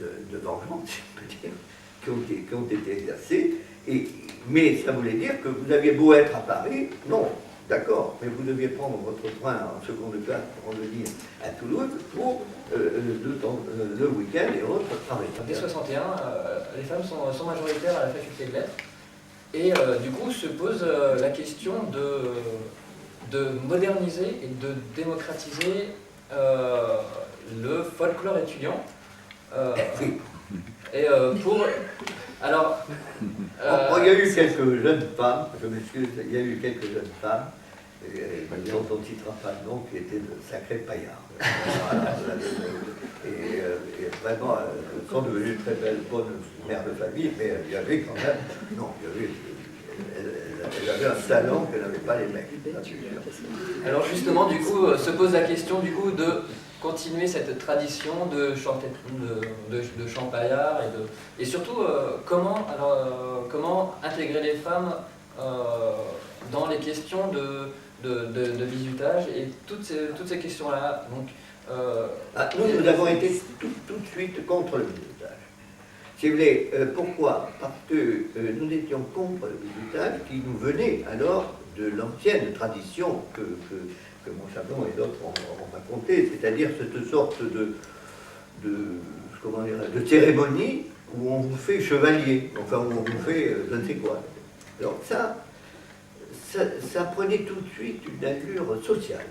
de vengeance, si on peut dire, qui ont été exercées. Mais ça voulait dire que vous aviez beau être à Paris, non, d'accord, mais vous deviez prendre votre train en seconde classe pour revenir à Toulouse pour le week-end et autres travailler. Dès 61, les femmes sont majoritaires à la faculté de lettres. Et du coup se pose la question de moderniser et de démocratiser le folklore étudiant. Alors, il y a eu quelques jeunes femmes, je m'excuse, il y a eu quelques jeunes femmes, dont on ne citera pas le nom, qui étaient de sacrés paillards. Et vraiment, sont devenues très belles, bonnes mères de famille, mais il y avait quand même, non, elle avait un talent que n'avaient pas les mecs. Alors justement, du coup, se pose la question du coup de continuer cette tradition de chant paillard et surtout comment intégrer les femmes dans les questions de bizutage et toutes ces questions-là. Donc, nous avons été tout de suite contre le bizutage. Si vous voulez, pourquoi? Parce que nous étions contre le bizutage qui nous venait alors de l'ancienne tradition que Montchablon et d'autres ont raconté, c'est-à-dire cette sorte de cérémonie où on vous fait chevalier, enfin où on vous fait je ne sais quoi. Alors ça prenait tout de suite une allure sociale.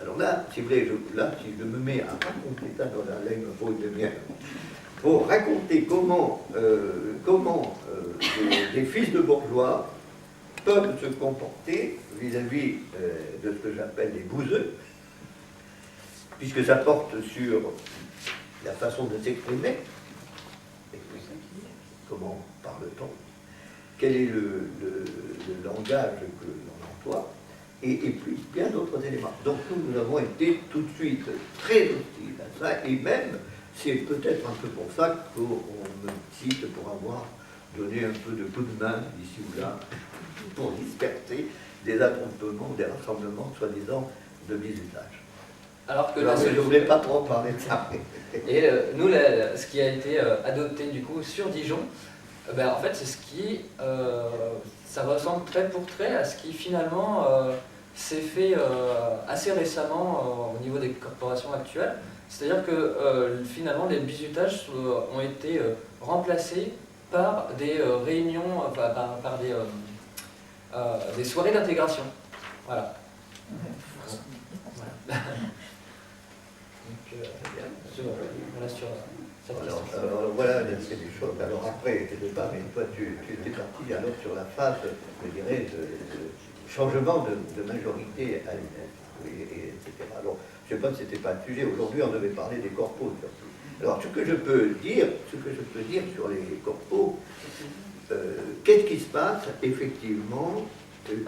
Alors là, si vous voulez, si je me mets à raconter ça dans la langue de pour raconter comment des fils de bourgeois peuvent se comporter vis-à-vis de ce que j'appelle les bouseux, puisque ça porte sur la façon de s'exprimer, comment parle-t-on, quel est le langage que l'on emploie, et puis bien d'autres éléments. Donc nous avons été tout de suite très hostiles à ça, et même, c'est peut-être un peu pour ça qu'on me cite pour avoir donné un peu de coup de main ici ou là, pour disperser des attroupements, des rassemblements soi-disant de bizutage. Alors que je ne voulais pas trop parler de ça. Et nous, ce qui a été adopté du coup sur Dijon, en fait c'est ce qui, ça ressemble trait pour trait à ce qui finalement s'est fait assez récemment au niveau des corporations actuelles. C'est-à-dire que finalement les bizutages ont été remplacés par des réunions, par des soirées d'intégration. Voilà. Alors voilà, c'est des choses. Alors après, quelque part, mais toi tu étais parti alors sur la phase, je dirais, de changement de majorité à l'UNEF, etc. Alors, je ne sais pas si c'était pas le sujet. Aujourd'hui, on devait parler des corpos surtout. Alors, ce que je peux dire sur les corpos, qu'est-ce qui se passe effectivement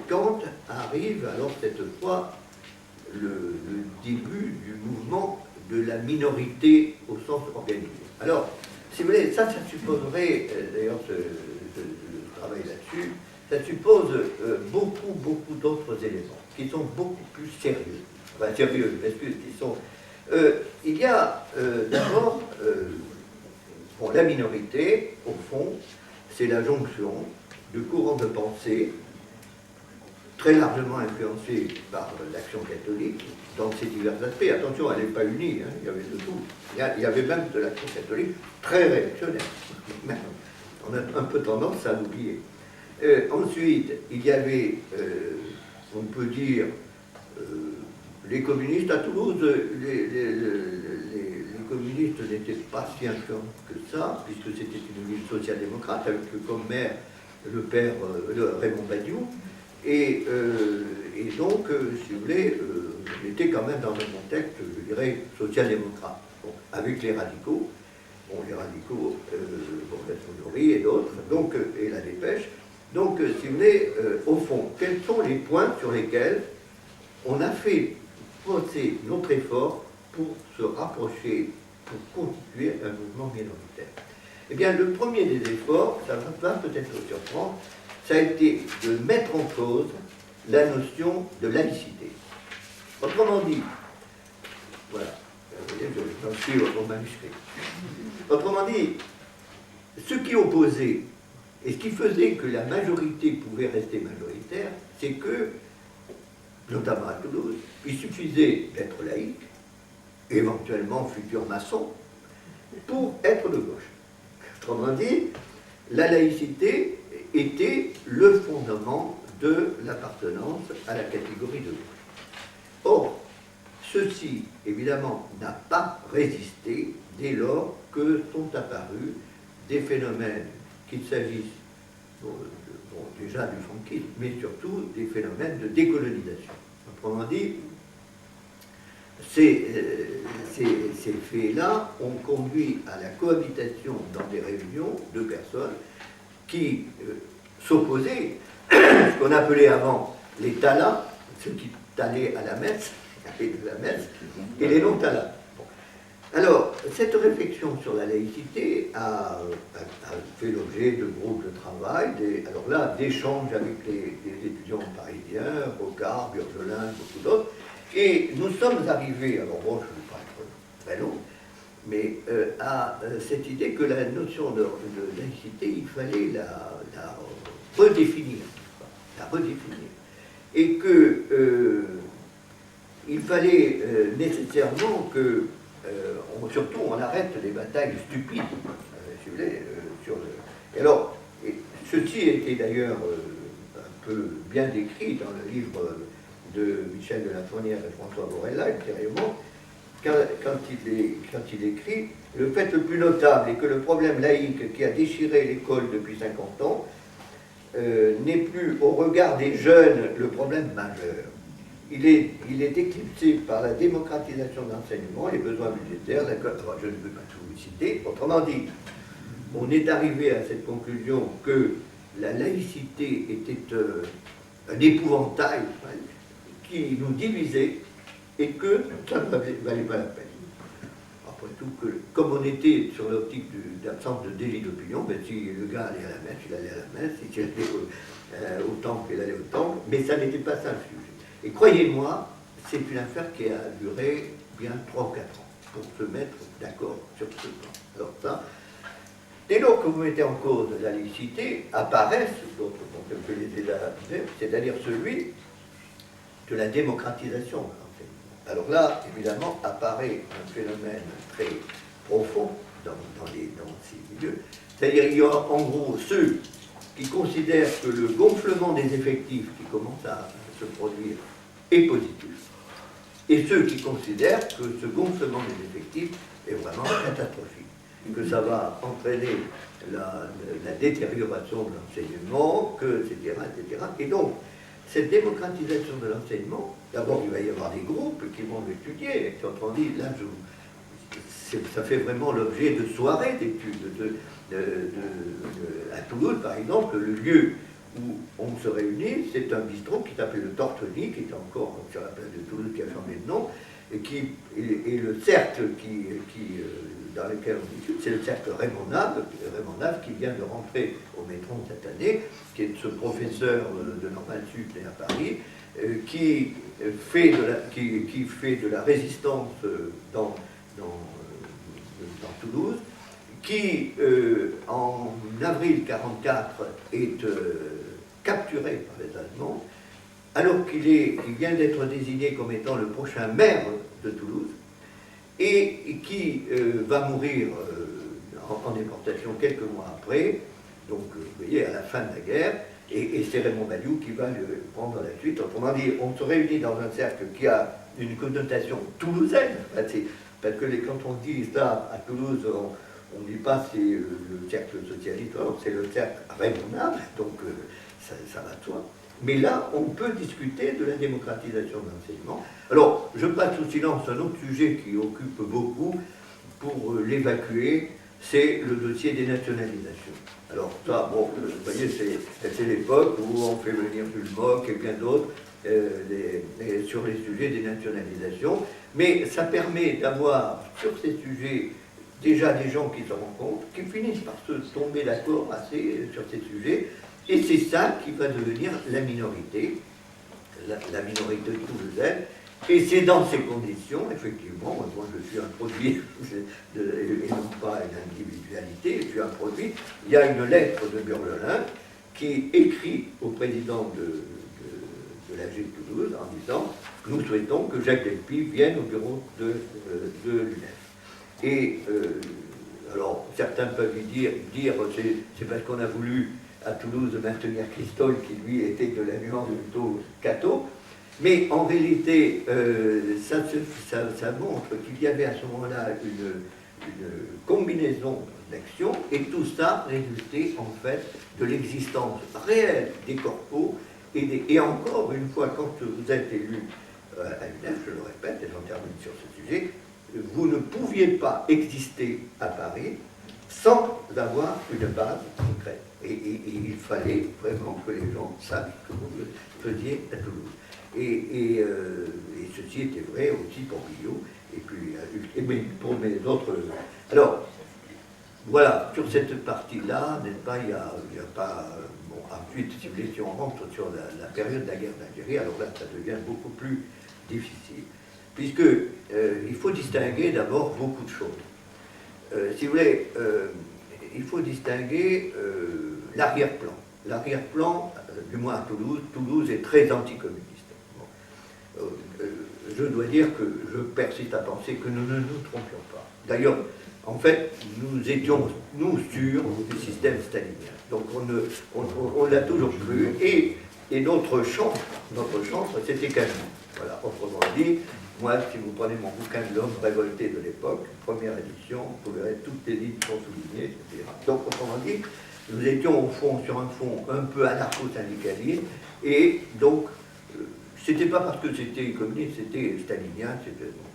quand arrive alors cette fois le début du mouvement de la minorité au sens organisé. Alors, si vous voulez, ça supposerait, d'ailleurs je travaille là-dessus, ça suppose beaucoup d'autres éléments qui sont beaucoup plus sérieux. Enfin, sérieux, excusez, qui sont... il y a d'abord, bon, la minorité, au fond, c'est la jonction de courants de pensée très largement influencés par l'action catholique dans ses divers aspects. Attention, elle n'est pas unie, hein, il y avait de tout. Il y avait même de l'action catholique très réactionnaire. On a un peu tendance à l'oublier. Ensuite, il y avait, on peut dire, les communistes à Toulouse. Les communistes n'étaient pas si influents que ça, puisque c'était une ville social-démocrate avec comme maire le père Raymond Badiou. Et donc, si vous voulez, on était quand même dans un contexte, je dirais, social-démocrate, bon, avec les radicaux. Bon, les radicaux, la Sonnerie et d'autres, donc, et la Dépêche. Donc, si vous voulez, au fond, quels sont les points sur lesquels on a fait poser notre effort pour se rapprocher, pour constituer un mouvement minoritaire? Eh bien, le premier des efforts, ça va peut-être vous surprendre, ça a été de mettre en cause la notion de laïcité. Autrement dit, voilà, vous voyez, j'en suis au manuscrit. Autrement dit, ce qui opposait et ce qui faisait que la majorité pouvait rester majoritaire, c'est que, notamment à Toulouse, il suffisait d'être laïque, éventuellement futur maçon, pour être de gauche. Autrement dit, la laïcité était le fondement de l'appartenance à la catégorie de gauche. Or, ceci, évidemment, n'a pas résisté dès lors que sont apparus des phénomènes, qu'il s'agisse déjà du franquisme, mais surtout des phénomènes de décolonisation. Autrement dit, ces faits-là ont conduit à la cohabitation dans des réunions de personnes qui s'opposaient, ce qu'on appelait avant les talas, ceux qui talaient à la messe, et les non-talas. Bon. Alors, cette réflexion sur la laïcité a fait l'objet de groupes de travail, alors là, d'échanges avec des étudiants parisiens, Rocard, Burgelin, beaucoup d'autres, et nous sommes arrivés, alors bon, je ne vais pas être très long, mais à cette idée que la notion de laïcité, il fallait la redéfinir, et que il fallait nécessairement que, surtout, on arrête les batailles stupides, si vous voulez, Et alors, ceci était d'ailleurs un peu bien décrit dans le livre de Michel de la Fournière et François Borella, ultérieurement, quand il écrit « Le fait le plus notable est que le problème laïque qui a déchiré l'école depuis 50 ans n'est plus, au regard des jeunes, le problème majeur. Il est éclipsé par la démocratisation de l'enseignement, les besoins budgétaires, je ne veux pas tout citer. Autrement dit, on est arrivé à cette conclusion que la laïcité était un épouvantail qui nous divisait et que ça ne valait pas la peine. Après tout, comme on était sur l'optique d'absence de délit d'opinion, ben, si le gars allait à la messe, il allait à la messe, si il allait au temple, il allait au temple, mais ça n'était pas ça le sujet. Et croyez-moi, c'est une affaire qui a duré bien 3 ou 4 ans pour se mettre d'accord sur ce point. Alors ça, dès lors que vous mettez en cause la laïcité, apparaissent d'autres concepts que les États, c'est-à-dire celui de la démocratisation de l'enseignement. Alors là, évidemment, apparaît un phénomène très profond dans ces milieux. C'est-à-dire qu'il y a en gros ceux qui considèrent que le gonflement des effectifs qui commence à se produire est positif, et ceux qui considèrent que ce gonflement des effectifs est vraiment catastrophique, que ça va entraîner la détérioration de l'enseignement, etc., etc. Et donc, cette démocratisation de l'enseignement, d'abord il va y avoir des groupes qui vont l'étudier, autrement dit, là, ça fait vraiment l'objet de soirées d'études. À Toulouse, par exemple, le lieu où on se réunit, c'est un bistrot qui s'appelle le Tortoni, qui est encore sur la place de Toulouse, qui a changé de nom, et le cercle dans lequel on discute, c'est le cercle Raymond Nave qui vient de rentrer au Métron cette année, qui est ce professeur de Normal Sup né à Paris, qui fait de la résistance dans Toulouse, qui en avril 1944 est capturé par les Allemands, alors qu'il vient d'être désigné comme étant le prochain maire de Toulouse, et qui va mourir en déportation quelques mois après, donc vous voyez, à la fin de la guerre, et c'est Raymond Baliou qui va le prendre la suite. Autrement dit, on se réunit dans un cercle qui a une connotation toulousaine, parce que quand on dit ça à Toulouse, on ne dit pas c'est le cercle socialiste, c'est le cercle raisonnable, donc ça va de soi. Mais là, on peut discuter de la démocratisation de l'enseignement. Alors, je passe sous silence un autre sujet qui occupe beaucoup pour l'évacuer, c'est le dossier des nationalisations. Alors ça, bon, vous voyez, c'est l'époque où on fait venir Jules Mock et bien d'autres sur les sujets des nationalisations, mais ça permet d'avoir sur ces sujets déjà des gens qui se rencontrent, qui finissent par se tomber d'accord assez sur ces sujets, et c'est ça qui va devenir la minorité toulousaine. Et c'est dans ces conditions, effectivement, moi je suis un produit, et non pas une individualité, je suis un produit. Il y a une lettre de Burlelin qui écrit au président de l'AG de Toulouse en disant « Nous souhaitons que Jacques Delpy vienne au bureau de l'UNEF ». Et alors, certains peuvent dire c'est parce qu'on a voulu à Toulouse maintenir Christol, qui lui était de la nuance plutôt catho. Mais en réalité, ça montre qu'il y avait à ce moment-là une combinaison d'actions, et tout ça résultait en fait de l'existence réelle des corpos, et encore une fois, quand vous êtes élu à l'UNEF, je le répète, et j'en termine sur ce sujet, vous ne pouviez pas exister à Paris sans avoir une base concrète. Et il fallait vraiment que les gens savent que vous le faisiez à Toulouse. Et ceci était vrai aussi pour Billot, et puis pour mes autres... Alors, voilà, sur cette partie-là, n'est-ce pas, il y a pas... Bon, ensuite, si vous voulez, si on rentre sur la période de la guerre d'Algérie, alors là, ça devient beaucoup plus difficile, puisque il faut distinguer d'abord beaucoup de choses. Si vous voulez, il faut distinguer l'arrière-plan. L'arrière-plan, du moins à Toulouse, Toulouse est très anticommuniste. Je dois dire que je persiste à penser que nous ne nous trompions pas. D'ailleurs, en fait, nous étions, nous, sûrs du système stalinien. Donc on l'a toujours cru, et notre chance, c'était Camus. Voilà, autrement dit, moi, si vous prenez mon bouquin de l'homme révolté de l'époque, première édition, vous verrez toutes les lignes sont soulignées, etc. Donc, autrement dit, nous étions au fond sur un fond un peu anarcho-syndicaliste, et donc, c'était pas parce que c'était communiste, c'était stalinien,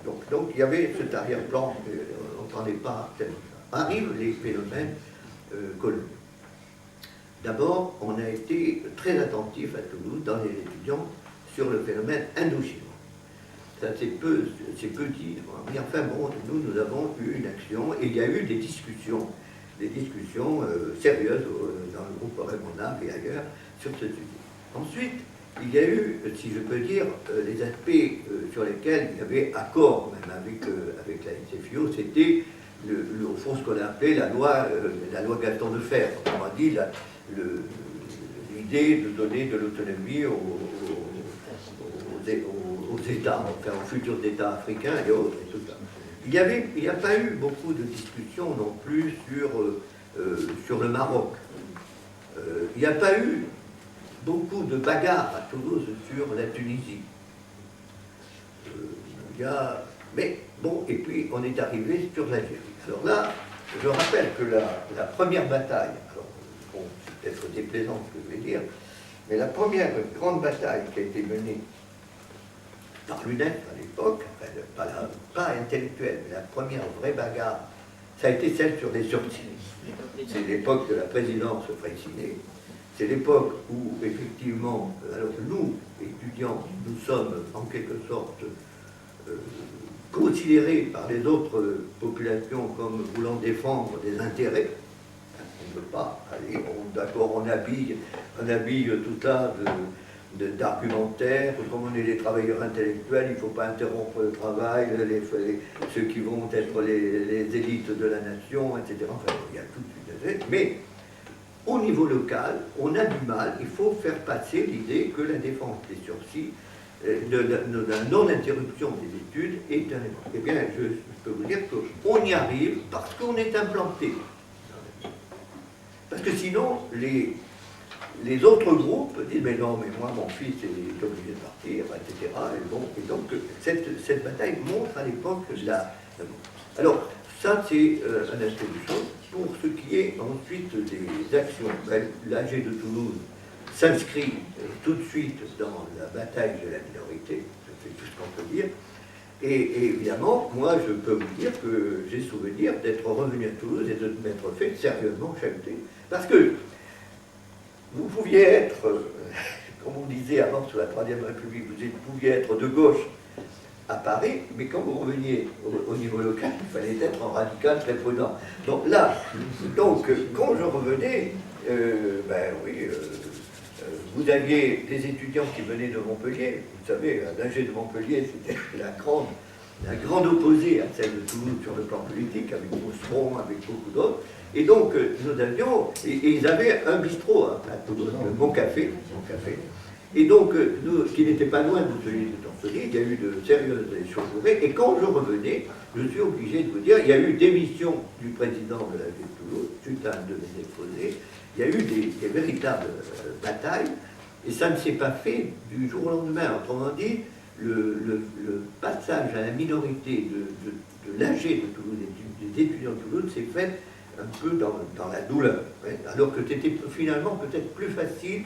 donc il y avait cet arrière-plan, on n'entendait pas tellement ça. Arrivent les phénomènes coloniaux. D'abord, on a été très attentif à Toulouse, dans les étudiants, sur le phénomène indochinois. Ça, c'est peu dit, mais enfin bon, nous avons eu une action, et il y a eu des discussions sérieuses dans le groupe Raymond Nave et ailleurs sur ce sujet. Ensuite, il y a eu, si je peux dire, les aspects sur lesquels il y avait accord même avec la NCFIO, c'était au fond ce qu'on a appelé la loi Gaston de Fer. On m'a dit l'idée de donner de l'autonomie aux États, enfin aux futurs États africains et autres, et tout ça. Il n'y a pas eu beaucoup de discussions non plus sur le Maroc. Il n'y a pas eu beaucoup de bagarres à Toulouse sur la Tunisie. Mais bon, et puis on est arrivé sur l'Algérie. Alors là, je rappelle que la première bataille, alors bon, c'est peut-être déplaisant ce que je vais dire, mais la première grande bataille qui a été menée par l'UNEF à l'époque, pas intellectuelle, mais la première vraie bagarre, ça a été celle sur les sorties. C'est l'époque de la présidence Freycinet. C'est l'époque où, effectivement, alors nous, étudiants, nous sommes en quelque sorte considéré par les autres populations comme voulant défendre des intérêts. On ne peut pas aller, d'accord, on habille tout ça d'argumentaires, comme on est des travailleurs intellectuels, il ne faut pas interrompre le travail, ceux qui vont être les élites de la nation, etc. Enfin, il y a toute une idée. Mais au niveau local, on a du mal, il faut faire passer l'idée que la défense des sursis, de la non-interruption des études est un élément. Eh bien, je peux vous dire qu'on y arrive parce qu'on est implanté. Parce que sinon, les autres groupes disent « mais non, mais moi, mon fils est obligé de partir, etc. » Et donc, cette bataille montre à l'époque la... Alors, ça, c'est un aspect des choses. Pour ce qui est ensuite des actions, l'AG de Toulouse s'inscrit tout de suite dans la bataille de la minorité, c'est tout ce qu'on peut dire. Et évidemment, moi, je peux vous dire que j'ai souvenir d'être revenu à Toulouse et de m'être fait sérieusement chahuter. Parce que vous pouviez être, comme on disait avant sous la Troisième République, vous pouviez être de gauche à Paris, mais quand vous reveniez au niveau local, il fallait être un radical très prudent. Donc là, quand je revenais, vous aviez des étudiants qui venaient de Montpellier. Vous savez, l'AG de Montpellier, c'était la grande opposée à celle de Toulouse sur le plan politique, avec Mousseron, avec beaucoup d'autres. Et donc, nous avions, et ils avaient un bistrot à Toulouse, Bon Café. Et donc, qui n'était pas loin de celui de Tortoni, il y a eu de sérieuses échauffourées. Et quand je revenais, je suis obligé de vous dire, il y a eu démission du président de la ville de Toulouse, suite à un de mes exposés. Il y a eu des véritables batailles, et ça ne s'est pas fait du jour au lendemain. Autrement dit, le passage à la minorité de l'AG de Toulouse, des étudiants de Toulouse, s'est fait un peu dans la douleur, hein, alors que c'était finalement peut-être plus facile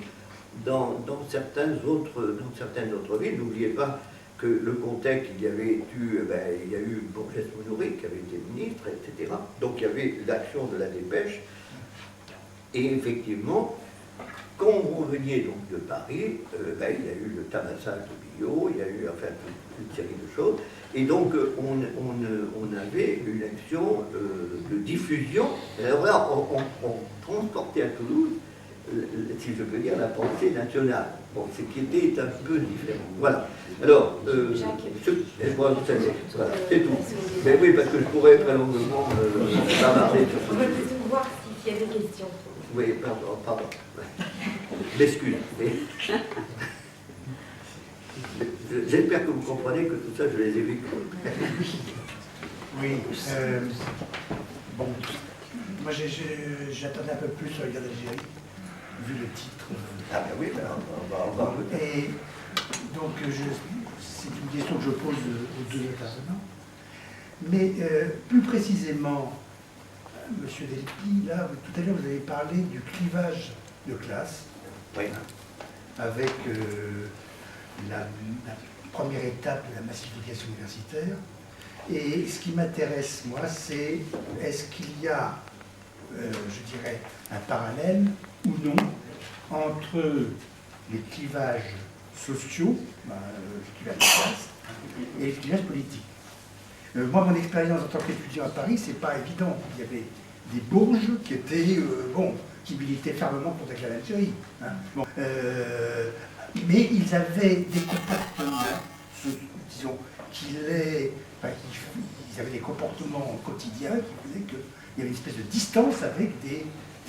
dans certaines autres villes. N'oubliez pas que le contexte, il y a eu Bourges Mounoury qui avait été ministre, etc. Donc il y avait l'action de la dépêche. Et effectivement, quand vous reveniez donc de Paris, il y a eu le tabassage de Billot, il y a eu enfin toute une série de choses. Et donc on avait une action de diffusion. Alors là, on transportait à Toulouse, si je peux dire, la pensée nationale. Bon, ce qui était un peu différent. Voilà. Alors, moi, vous savez, voilà, c'est tout. Mais oui, parce que je pourrais très longuement bavarder sur ce sujet. On va plutôt voir s'il y a des questions. Oui, pardon. M'excuse. J'espère que vous comprenez que tout ça, je les ai vécus. Oui. Bon, moi j'attendais un peu plus sur la guerre d'Algérie, vu le titre. Ah ben oui, on va. Et donc, c'est une question que je pose aux deux intervenants. Mais plus précisément, Monsieur Delpy, là, tout à l'heure, vous avez parlé du clivage de classe, oui, avec la première étape de la massification universitaire. Et ce qui m'intéresse, moi, c'est est-ce qu'il y a, je dirais, un parallèle ou non entre les clivages sociaux, les clivages de classe, et les clivages politiques. Moi, mon expérience en tant qu'étudiant à Paris, c'est pas évident. Il y avait des bourges qui étaient, qui militaient fermement contre la guerre d'Algérie. Hein. Bon, mais ils avaient des comportements, disons, ils avaient des comportements quotidiens qui faisaient qu'il y avait une espèce de distance avec des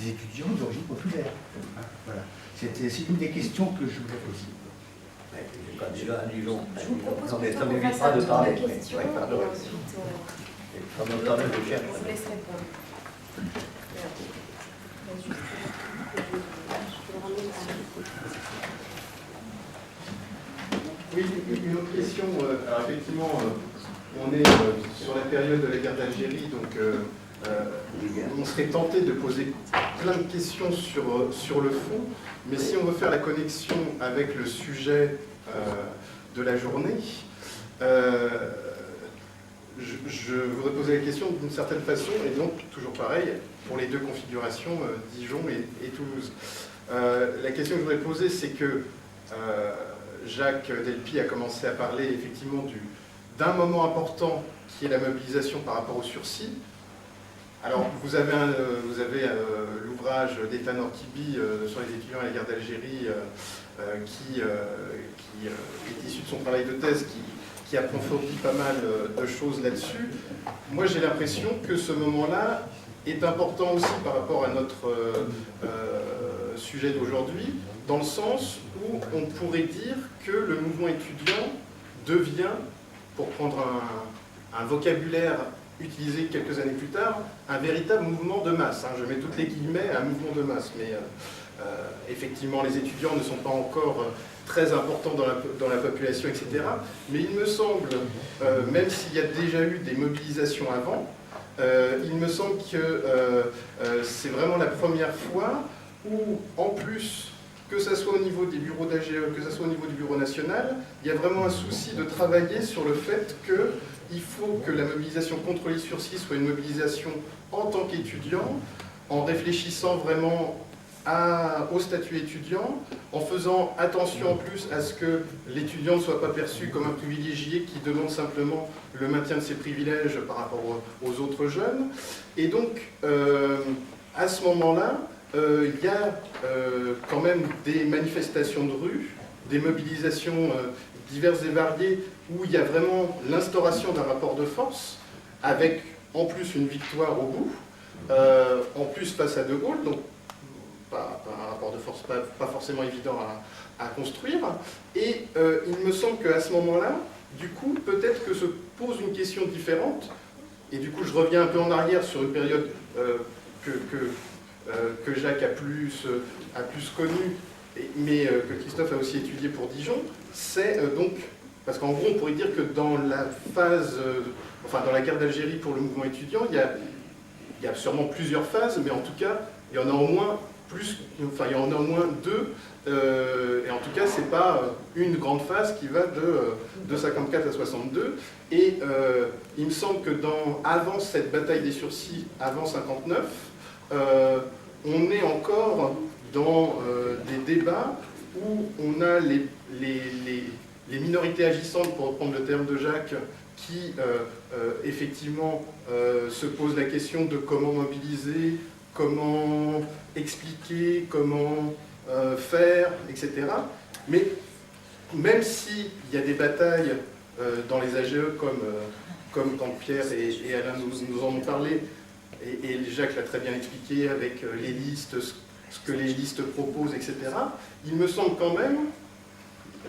étudiants d'origine populaire. Hein, voilà. C'est une des questions que je voulais poser. Déjà, disons. Je vous propose plutôt ça qu'on m'évite fasse pas un de tour parler. de questions et ensuite Ça me permet de chercher. on vous laisse répondre. Oui, une autre question. Alors effectivement, on est sur la période de la guerre d'Algérie, donc on serait tenté de poser plein de questions sur le fond, mais si on veut faire la connexion avec le sujet de la journée, je voudrais poser la question d'une certaine façon, et donc toujours pareil pour les deux configurations, Dijon et Toulouse. La question que je voudrais poser, c'est que Jacques Delpy a commencé à parler effectivement d'un moment important qui est la mobilisation par rapport au sursis. Alors, vous avez l'ouvrage d'Ethan Orkibi sur les étudiants à la guerre d'Algérie qui est issu de son travail de thèse, qui approfondit pas mal de choses là-dessus. Moi, j'ai l'impression que ce moment-là est important aussi par rapport à notre sujet d'aujourd'hui, dans le sens où on pourrait dire que le mouvement étudiant devient, pour prendre un vocabulaire utilisé quelques années plus tard, un véritable mouvement de masse. Je mets toutes les guillemets à un mouvement de masse, mais effectivement les étudiants ne sont pas encore très importants dans la population, etc. Mais il me semble, même s'il y a déjà eu des mobilisations avant, il me semble que c'est vraiment la première fois où, en plus, que ce soit au niveau des bureaux d'AGE, que ce soit au niveau du bureau national, il y a vraiment un souci de travailler sur le fait qu'il faut que la mobilisation contre les sursis soit une mobilisation en tant qu'étudiant, en réfléchissant vraiment au statut étudiant, en faisant attention en plus à ce que l'étudiant ne soit pas perçu comme un privilégié qui demande simplement le maintien de ses privilèges par rapport aux autres jeunes. Et donc, à ce moment-là, il y a quand même des manifestations de rue, des mobilisations diverses et variées, où il y a vraiment l'instauration d'un rapport de force, avec en plus une victoire au bout, en plus face à De Gaulle, donc pas un rapport de force pas forcément évident à construire. Et il me semble qu'à ce moment-là, du coup, peut-être que se pose une question différente, et du coup je reviens un peu en arrière sur une période que Jacques a plus connu, mais que Christophe a aussi étudié pour Dijon, c'est donc, parce qu'en gros on pourrait dire que dans la phase, dans la guerre d'Algérie pour le mouvement étudiant, il y a sûrement plusieurs phases, mais en tout cas, il y en a au moins deux, et en tout cas c'est pas une grande phase qui va de 54 à 62, et il me semble que avant cette bataille des sursis, avant 59, on est encore dans des débats où on a les minorités agissantes, pour reprendre le terme de Jacques, qui effectivement se posent la question de comment mobiliser, comment expliquer, comment faire, etc. Mais même s'il y a des batailles dans les AGE, comme quand Pierre et Alain nous en ont parlé, et Jacques l'a très bien expliqué avec les listes, ce que les listes proposent, etc., il me semble quand même,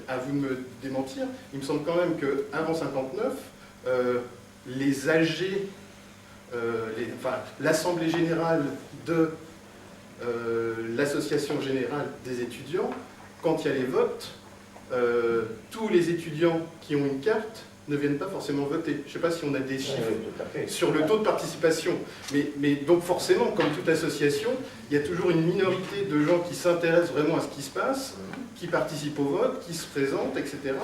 à vous de me démentir, il me semble quand même qu'avant 59, les AG, l'Assemblée générale de l'Association générale des étudiants, quand il y a les votes, tous les étudiants qui ont une carte ne viennent pas forcément voter. Je ne sais pas si on a des chiffres sur le taux de participation, mais donc forcément, comme toute association, il y a toujours une minorité de gens qui s'intéressent vraiment à ce qui se passe, qui participent au vote, qui se présentent, etc.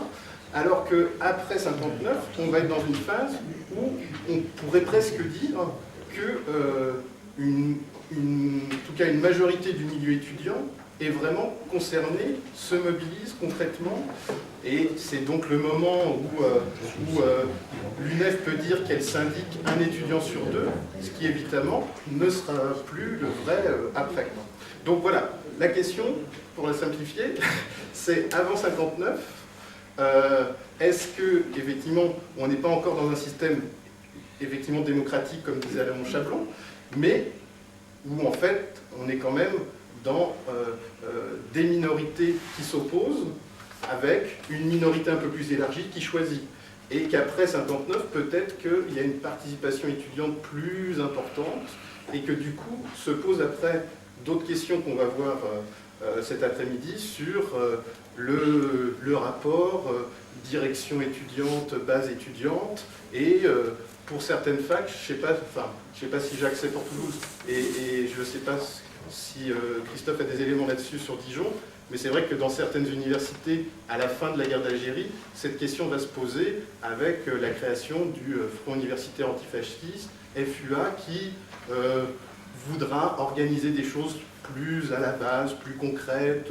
Alors qu'après 59, on va être dans une phase où on pourrait presque dire que en tout cas une majorité du milieu étudiant est vraiment concerné, se mobilise concrètement, et c'est donc le moment où l'UNEF peut dire qu'elle syndique un étudiant sur deux, ce qui évidemment ne sera plus le vrai après. Donc voilà, la question, pour la simplifier, c'est avant 59, est-ce que effectivement on n'est pas encore dans un système effectivement démocratique comme disait Alain Chablon, mais où en fait on est quand même dans des minorités qui s'opposent avec une minorité un peu plus élargie qui choisit. Et qu'après 59, peut-être qu'il y a une participation étudiante plus importante et que du coup se posent après d'autres questions qu'on va voir cet après-midi sur le rapport direction étudiante, base étudiante, et pour certaines facs, je ne sais pas si Jacques sait pour Toulouse, et je ne sais pas si Christophe a des éléments là-dessus sur Dijon, mais c'est vrai que dans certaines universités, à la fin de la guerre d'Algérie, cette question va se poser avec la création du Front universitaire antifasciste, FUA, qui voudra organiser des choses plus à la base, plus concrètes,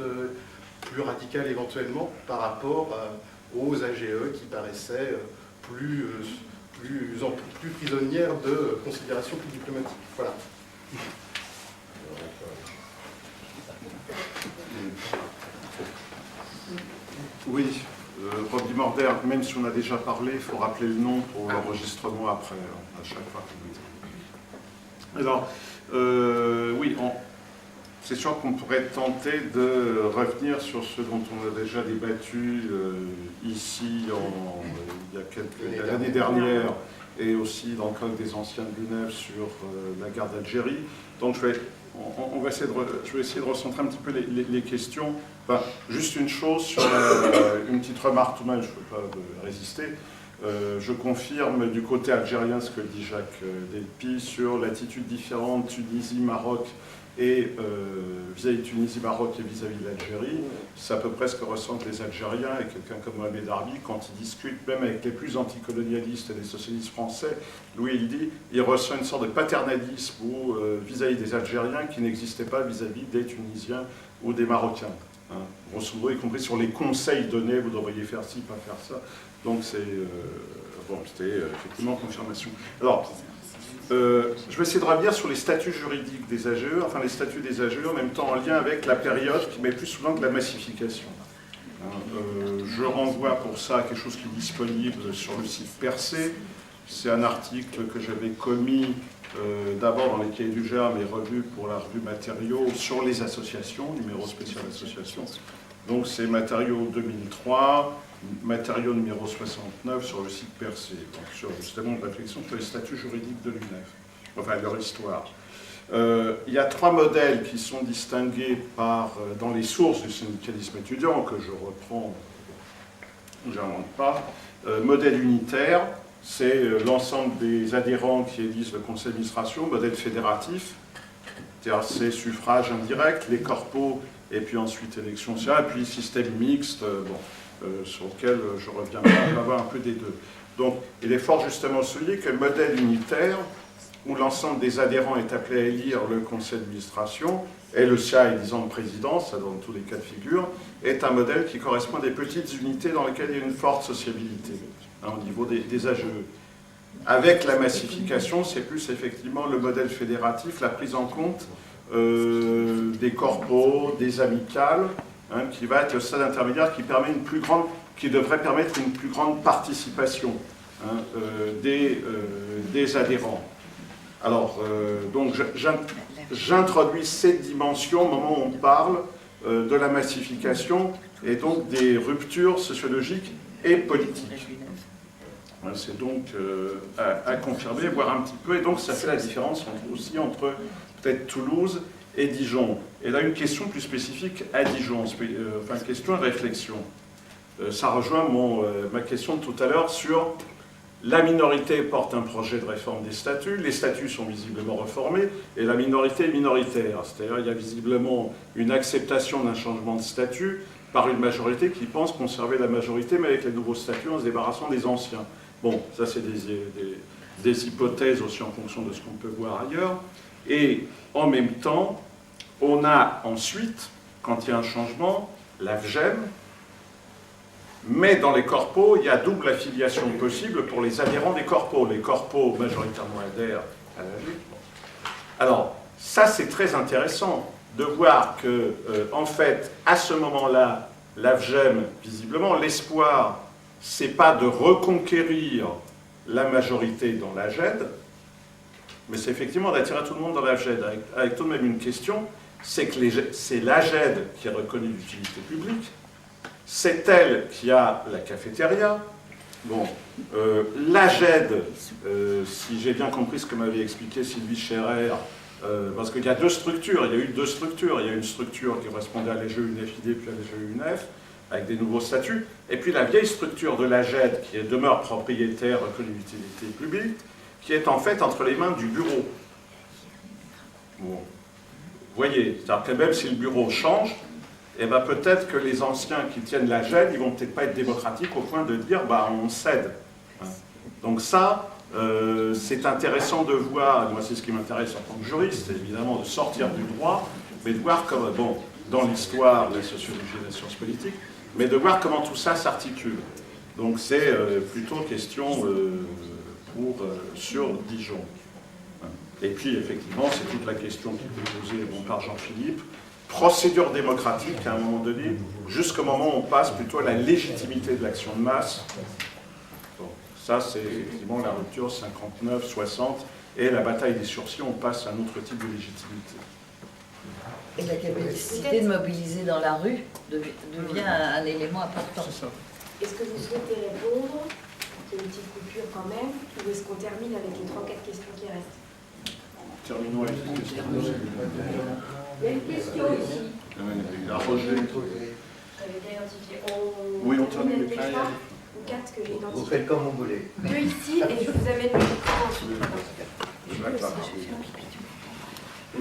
plus radicales éventuellement, par rapport aux AGE qui paraissaient plus prisonnière de considérations plus diplomatiques. Voilà. Oui, Rob Dimorder, même si on a déjà parlé, il faut rappeler le nom pour l'enregistrement après, à chaque fois. Alors, oui, c'est sûr qu'on pourrait tenter de revenir sur ce dont on a déjà débattu ici l'année dernière et aussi dans le colloque des anciens de l'UNEF sur la guerre d'Algérie. Donc je vais essayer de recentrer un petit peu les questions. Enfin, juste une chose, sur une petite remarque tout de même, je ne peux pas résister. Je confirme du côté algérien ce que dit Jacques Delpy sur l'attitude différente Tunisie-Maroc et vis-à-vis de Tunisie, Maroc et vis-à-vis de l'Algérie. C'est à peu près ce que ressentent les Algériens et quelqu'un comme Mohamed Arbi quand il discute même avec les plus anticolonialistes et les socialistes français. Lui, il dit il ressent une sorte de paternalisme vis-à-vis des Algériens qui n'existait pas vis-à-vis des Tunisiens ou des Marocains. Hein. Grosso modo, y compris sur les conseils donnés, vous devriez faire ci, pas faire ça. Donc c'est c'était effectivement confirmation. Alors, je vais essayer de revenir sur les statuts juridiques des AGE, enfin les statuts des AGE en même temps en lien avec la période qui met plus souvent de la massification. Je renvoie pour ça à quelque chose qui est disponible sur le site Percé. C'est un article que j'avais commis d'abord dans les cahiers du GERM et revu pour la revue Matériaux sur les associations, numéro spécial association. Donc c'est Matériaux 2003, Matériaux numéro 69 sur le site Percé, donc sur justement une réflexion sur les statuts juridiques de l'UNEF, enfin leur histoire. Il y a trois modèles qui sont distingués dans les sources du syndicalisme étudiant, que je reprends, je n'invente pas. Modèle unitaire, c'est l'ensemble des adhérents qui élisent le conseil d'administration. Modèle fédératif, c'est suffrage indirect, les corpos, et puis ensuite élection sociale, et puis système mixte, sur lequel je reviendrai, on va voir un peu des deux. Donc, il est fort justement souligné que le modèle unitaire, où l'ensemble des adhérents est appelé à élire le conseil d'administration, et le SIA élisant le président, ça dans tous les cas de figure, est un modèle qui correspond à des petites unités dans lesquelles il y a une forte sociabilité, au niveau des AGE. Avec la massification, c'est plus effectivement le modèle fédératif, la prise en compte des corpos, des amicales, qui va être le stade intermédiaire qui devrait permettre une plus grande participation des adhérents. Alors, donc j'introduis cette dimension au moment où on parle de la massification et donc des ruptures sociologiques et politiques. C'est donc à confirmer, voir un petit peu, et donc ça fait la différence aussi entre peut-être Toulouse et Dijon. Et là, une question plus spécifique à Dijon, enfin question à réflexion. Ça rejoint ma question de tout à l'heure sur la minorité porte un projet de réforme des statuts, les statuts sont visiblement reformés, et la minorité est minoritaire. C'est-à-dire qu'il y a visiblement une acceptation d'un changement de statut par une majorité qui pense conserver la majorité, mais avec les nouveaux statuts en se débarrassant des anciens. Bon, ça c'est des hypothèses aussi en fonction de ce qu'on peut voir ailleurs. Et en même temps, on a ensuite, quand il y a un changement, la VGEM, mais dans les corpos, il y a double affiliation possible pour les adhérents des corpos. Les corpos majoritairement adhèrent à la Ligue. Alors, ça c'est très intéressant de voir que, en fait, à ce moment-là, la VGEM, visiblement, l'espoir, c'est pas de reconquérir la majorité dans la GED, mais c'est effectivement d'attirer tout le monde dans la GED, avec tout de même une question, c'est que c'est la GED qui est reconnue d'utilité publique, c'est elle qui a la cafétéria. Bon, la GED, si j'ai bien compris ce que m'avait expliqué Sylvie Scherer, parce qu'il y a deux structures, il y a eu deux structures, il y a une structure qui correspondait à l'EGE UNEF-ID puis à l'EGE UNEF, avec des nouveaux statuts, et puis la vieille structure de la GED, qui demeure propriétaire reconnue d'utilité publique, qui est en fait entre les mains du bureau. Bon. Vous voyez, c'est-à-dire que même si le bureau change, eh ben peut-être que les anciens qui tiennent la GED, ils vont peut-être pas être démocratiques au point de dire bah on cède. Donc ça, c'est intéressant de voir, moi c'est ce qui m'intéresse en tant que juriste, évidemment de sortir du droit, mais de voir comment, bon, dans l'histoire de la sociologie et de la science politique, mais de voir comment tout ça s'articule. Donc c'est plutôt question sur Dijon. Et puis effectivement, c'est toute la question qui était posée par Jean-Philippe. Procédure démocratique à un moment donné, jusqu'au moment où on passe plutôt à la légitimité de l'action de masse. Bon, ça c'est effectivement la rupture 59-60 et la bataille des sursis, on passe à un autre type de légitimité. Et la capacité de mobiliser dans la rue devient un élément important. Est-ce que vous souhaitez répondre? C'est une petite coupure quand même, ou est-ce qu'on termine avec les 3-4 questions qui restent? Terminons avec les questions. Il y a une question ici. La Roger. J'avais bien identifié. Oui, on termine les 3 ou 4 que j'ai identifiés. Vous faites comme vous voulez. 2 ici, et je vous amène le micro ensuite.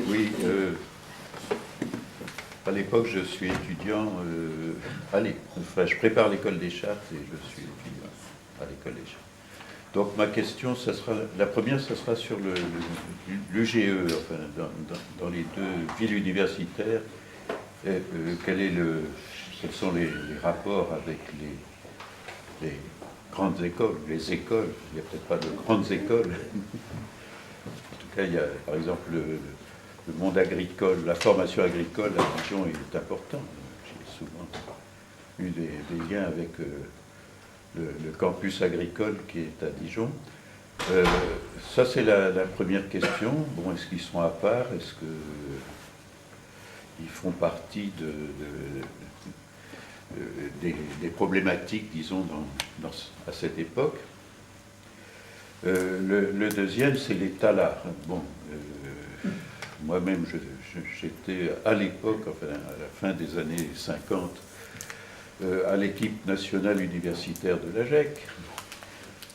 Oui, à l'époque, je suis étudiant, enfin, je prépare l'école des chartes et je suis étudiant à l'école des chartes. Donc ma question, la première, ça sera sur l'UGE, enfin, dans les deux villes universitaires, quels sont les rapports avec les grandes écoles, les écoles, il n'y a peut-être pas de grandes écoles. En tout cas, il y a par exemple le monde agricole, la formation agricole à Dijon est important. J'ai souvent eu des liens avec le campus agricole qui est à Dijon. Ça, c'est la première question. Bon, est-ce qu'ils sont à part? Est-ce qu'ils font partie des problématiques, disons, à cette époque? Le deuxième, c'est les talards. Bon, moi-même, j'étais à l'époque, enfin à la fin des années 50, à l'équipe nationale universitaire de l'AGEC.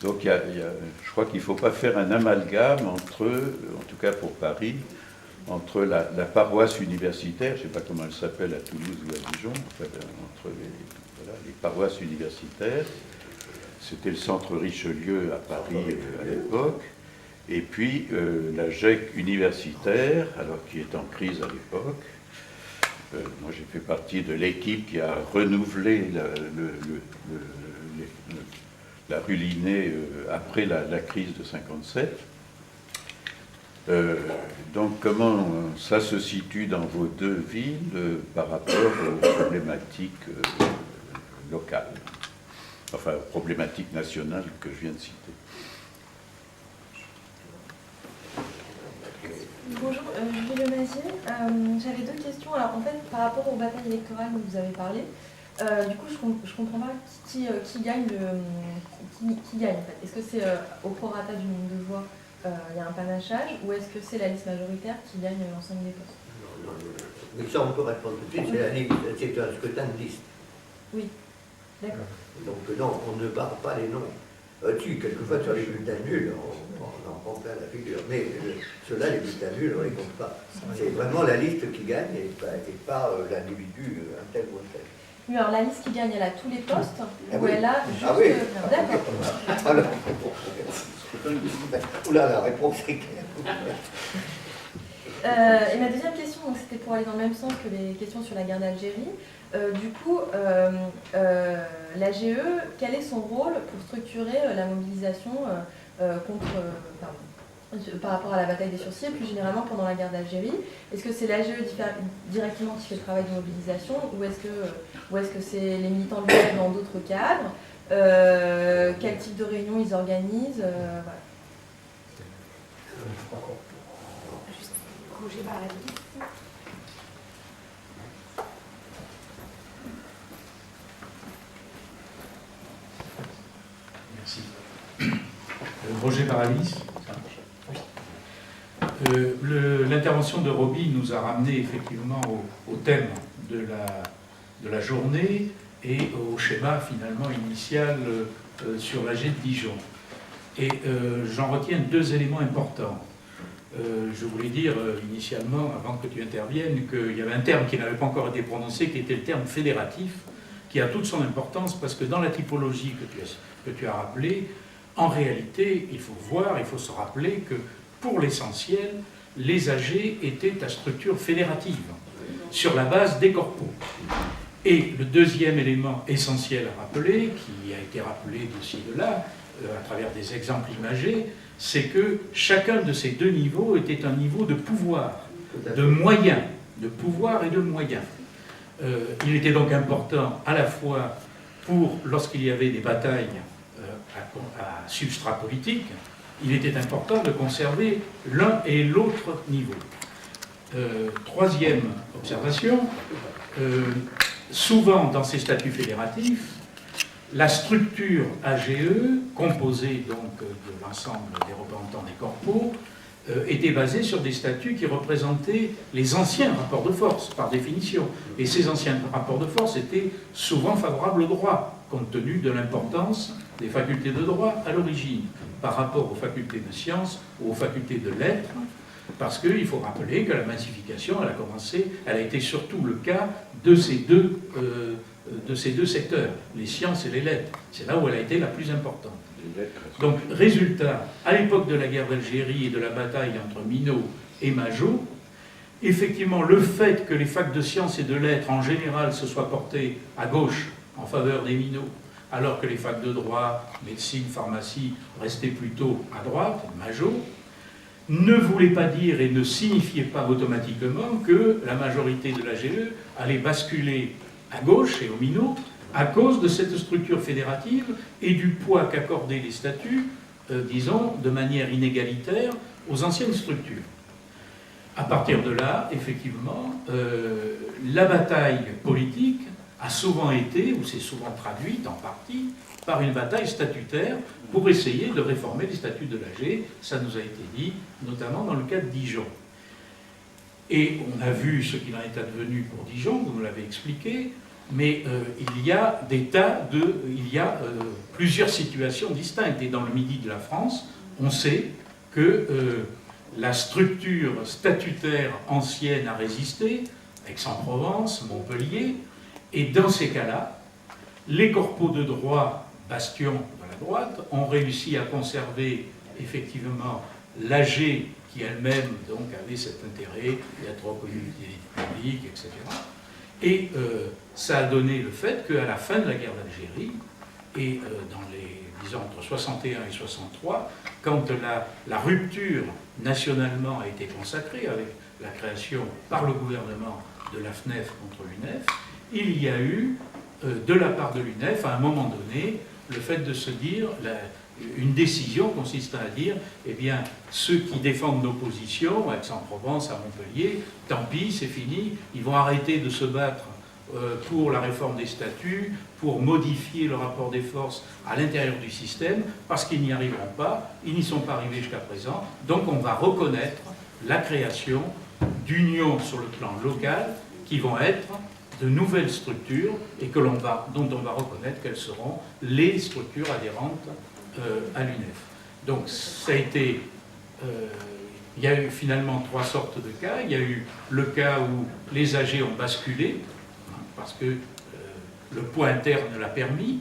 Donc je crois qu'il ne faut pas faire un amalgame entre, en tout cas pour Paris, entre la paroisse universitaire, je ne sais pas comment elle s'appelle à Toulouse ou à Dijon, enfin, entre les paroisses universitaires, c'était le centre Richelieu à Paris à l'époque, et puis la GEC universitaire, alors qui est en crise à l'époque. Moi j'ai fait partie de l'équipe qui a renouvelé la rue Linné après la crise de 57. Donc comment ça se situe dans vos deux villes par rapport aux problématiques locales, enfin aux problématiques nationales que je viens de citer? Bonjour, Julie Lemazier. J'avais deux questions. Alors en fait, par rapport aux batailles électorales dont vous avez parlé, du coup, je comprends pas qui gagne qui gagne en fait. Est-ce que c'est au prorata du nombre de voix, il y a un panachage, ou est-ce que c'est la liste majoritaire qui gagne l'ensemble des postes? Non. Mais ça, on peut répondre tout de suite, c'est un scrutin de liste. Oui, d'accord. Donc non, on ne barre pas les noms. Si, quelquefois sur les bulletins nuls, on en prend plein la figure. Mais ceux-là, les bulletins nuls, on ne les compte pas. C'est vraiment la liste qui gagne et pas l'individu, un tel ou un tel. Oui, alors la liste qui gagne, elle a tous les postes, ou oui. elle a juste... Ah oui. D'accord. Alors, oula, la réponse est claire. Et ma deuxième question, c'était pour aller dans le même sens que les questions sur la guerre d'Algérie. Du coup, l'AGE, quel est son rôle pour structurer la mobilisation par rapport à la bataille des sursis et plus généralement pendant la guerre d'Algérie? Est-ce que c'est l'AGE directement qui fait le travail de mobilisation, ou est-ce que c'est les militants de l'UE dans d'autres cadres? Quel type de réunion ils organisent? Voilà. Juste corriger par la liste. Merci. Roger Baralis. L'intervention de Roby nous a ramené effectivement au thème de la journée et au schéma finalement initial sur l'AG de Dijon. Et j'en retiens deux éléments importants. Je voulais dire initialement, avant que tu interviennes, qu'il y avait un terme qui n'avait pas encore été prononcé, qui était le terme fédératif, qui a toute son importance parce que dans la typologie que tu as rappelée, en réalité, il faut se rappeler que pour l'essentiel, les AG étaient à structure fédérative, sur la base des corpos. Et le deuxième élément essentiel à rappeler, qui a été rappelé de-ci de-là, à travers des exemples imagés, c'est que chacun de ces deux niveaux était un niveau de pouvoir, de moyens, de pouvoir et de moyens. Il était donc important à la fois lorsqu'il y avait des batailles à substrat politique, il était important de conserver l'un et l'autre niveau. Troisième observation, souvent dans ces statuts fédératifs, la structure AGE, composée donc de l'ensemble des représentants des corpos, était basée sur des statuts qui représentaient les anciens rapports de force, par définition. Et ces anciens rapports de force étaient souvent favorables au droit, compte tenu de l'importance des facultés de droit à l'origine, par rapport aux facultés de sciences ou aux facultés de lettres, parce qu'il faut rappeler que la massification, elle a été surtout le cas de ces deux secteurs, les sciences et les lettres. C'est là où elle a été la plus importante. Donc, résultat, à l'époque de la guerre d'Algérie et de la bataille entre Minot et Majot, effectivement, le fait que les facs de sciences et de lettres, en général, se soient portés à gauche, en faveur des Minots, alors que les facs de droit, médecine, pharmacie, restaient plutôt à droite, Majot, ne voulait pas dire et ne signifiait pas automatiquement que la majorité de l'AGE allait basculer à gauche et aux Minots à cause de cette structure fédérative et du poids qu'accordaient les statuts, disons, de manière inégalitaire aux anciennes structures. À partir de là, effectivement, la bataille politique a souvent été, ou s'est souvent traduite en partie, par une bataille statutaire pour essayer de réformer les statuts de l'AG. Ça nous a été dit, notamment dans le cas de Dijon. Et on a vu ce qu'il en est advenu pour Dijon, vous nous l'avez expliqué, mais il y a plusieurs situations distinctes. Et dans le midi de la France, on sait que la structure statutaire ancienne a résisté, Aix-en-Provence, Montpellier, et dans ces cas-là, les corpos de droit, bastions de la droite, ont réussi à conserver effectivement l'AG qui elle-même donc avait cet intérêt d'être reconnue d'utilité publique, etc. Et ça a donné le fait qu'à la fin de la guerre d'Algérie, et dans les, disons, entre 61 et 63, quand la rupture nationalement a été consacrée avec la création par le gouvernement de la FNEF contre l'UNEF, il y a eu, de la part de l'UNEF, à un moment donné, le fait de se dire, une décision consistant à dire, eh bien, ceux qui défendent nos positions, à Aix-en-Provence, à Montpellier, tant pis, c'est fini, ils vont arrêter de se battre pour la réforme des statuts, pour modifier le rapport des forces à l'intérieur du système, parce qu'ils n'y arriveront pas, ils n'y sont pas arrivés jusqu'à présent, donc on va reconnaître la création d'unions sur le plan local qui vont être de nouvelles structures et dont on va reconnaître qu'elles seront les structures adhérentes à l'UNEF. Donc ça a été... il y a eu finalement trois sortes de cas. Il y a eu le cas où les AG ont basculé, parce que le poids interne l'a permis.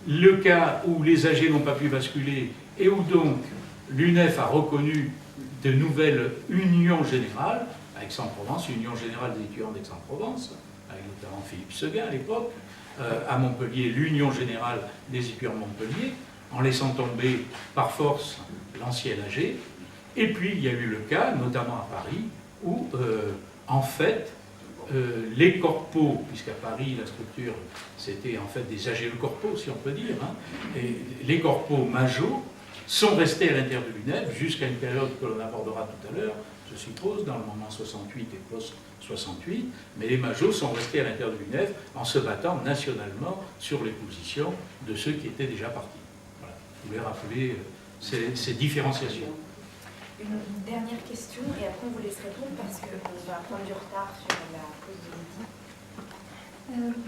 Le cas où les AG n'ont pas pu basculer et où donc l'UNEF a reconnu de nouvelles unions générales, à Aix-en-Provence, Union générale des étudiants d'Aix-en-Provence, avec notamment Philippe Seguin à l'époque, à Montpellier, l'Union générale des étudiants de Montpellier, en laissant tomber par force l'ancienne AG. Et puis il y a eu le cas, notamment à Paris, où en fait les corpos, puisqu'à Paris la structure c'était en fait des AGE corpos si on peut dire, hein, et les corpos majos sont restés à l'intérieur de l'UNEF jusqu'à une période que l'on abordera tout à l'heure, je suppose, dans le moment 68 et post-68, mais les majos sont restés à l'intérieur de l'UNEF en se battant nationalement sur les positions de ceux qui étaient déjà partis. Voilà. Je voulais rappeler ces différenciations. Une dernière question, et après on vous laisse répondre parce qu'on va prendre du retard sur la pause de midi.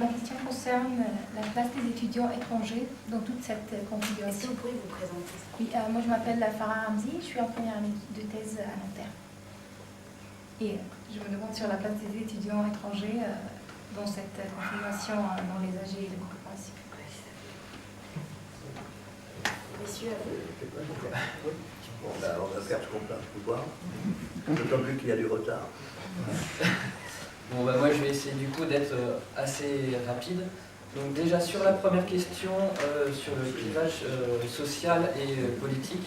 Ma question concerne la place des étudiants étrangers dans toute cette configuration. Est-ce que vous pourriez vous présenter? Oui, moi je m'appelle Farah Hamzi, je suis en première année de thèse à Nanterre. Et je me demande sur la place des étudiants étrangers dans cette configuration dans les AG et les corporations. Messieurs, à vous. Bon, ben, on va faire ce qu'on peut voir. D'autant plus qu'il y a du retard. Bon, ben, moi je vais essayer essayer du coup d'être assez rapide. Donc déjà sur la première question, sur le clivage social et politique,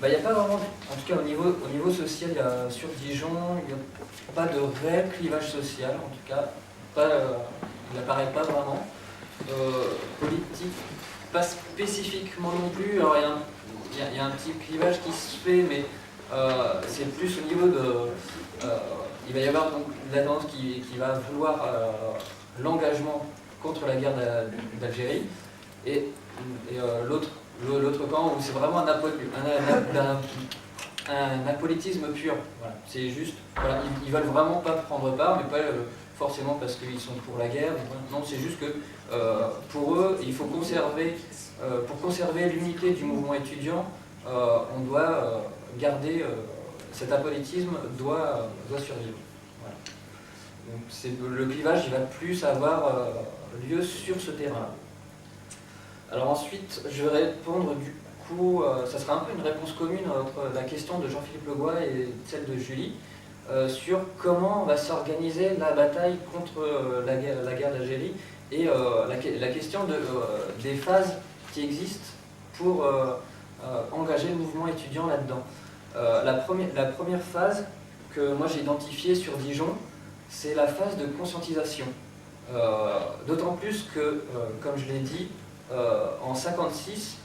il n'y a pas vraiment, en tout cas au niveau social, sur Dijon, il n'y a pas de réel clivage social, en tout cas, il n'apparaît pas vraiment. Politique, pas spécifiquement non plus, alors il y a un petit clivage qui se fait, mais c'est plus au niveau de... il va y avoir donc la tendance qui va vouloir l'engagement contre la guerre d'Algérie, et l'autre camp où c'est vraiment un apolitisme pur. Voilà. C'est juste, voilà, ils veulent vraiment pas prendre part, mais pas forcément parce qu'ils sont pour la guerre. Non, c'est juste que pour eux, il faut conserver, pour conserver l'unité du mouvement étudiant, on doit garder, cet apolitisme doit survivre. Voilà. Donc le clivage, il va plus avoir lieu sur ce terrain-là. Alors ensuite, je vais répondre du coup, ça sera un peu une réponse commune entre la question de Jean-Philippe Legoy et celle de Julie, sur comment va s'organiser la bataille contre la guerre d'Algérie et la question des phases qui existent pour engager le mouvement étudiant là-dedans. La première phase que moi j'ai identifiée sur Dijon, c'est la phase de conscientisation. D'autant plus que, comme je l'ai dit, en 1956,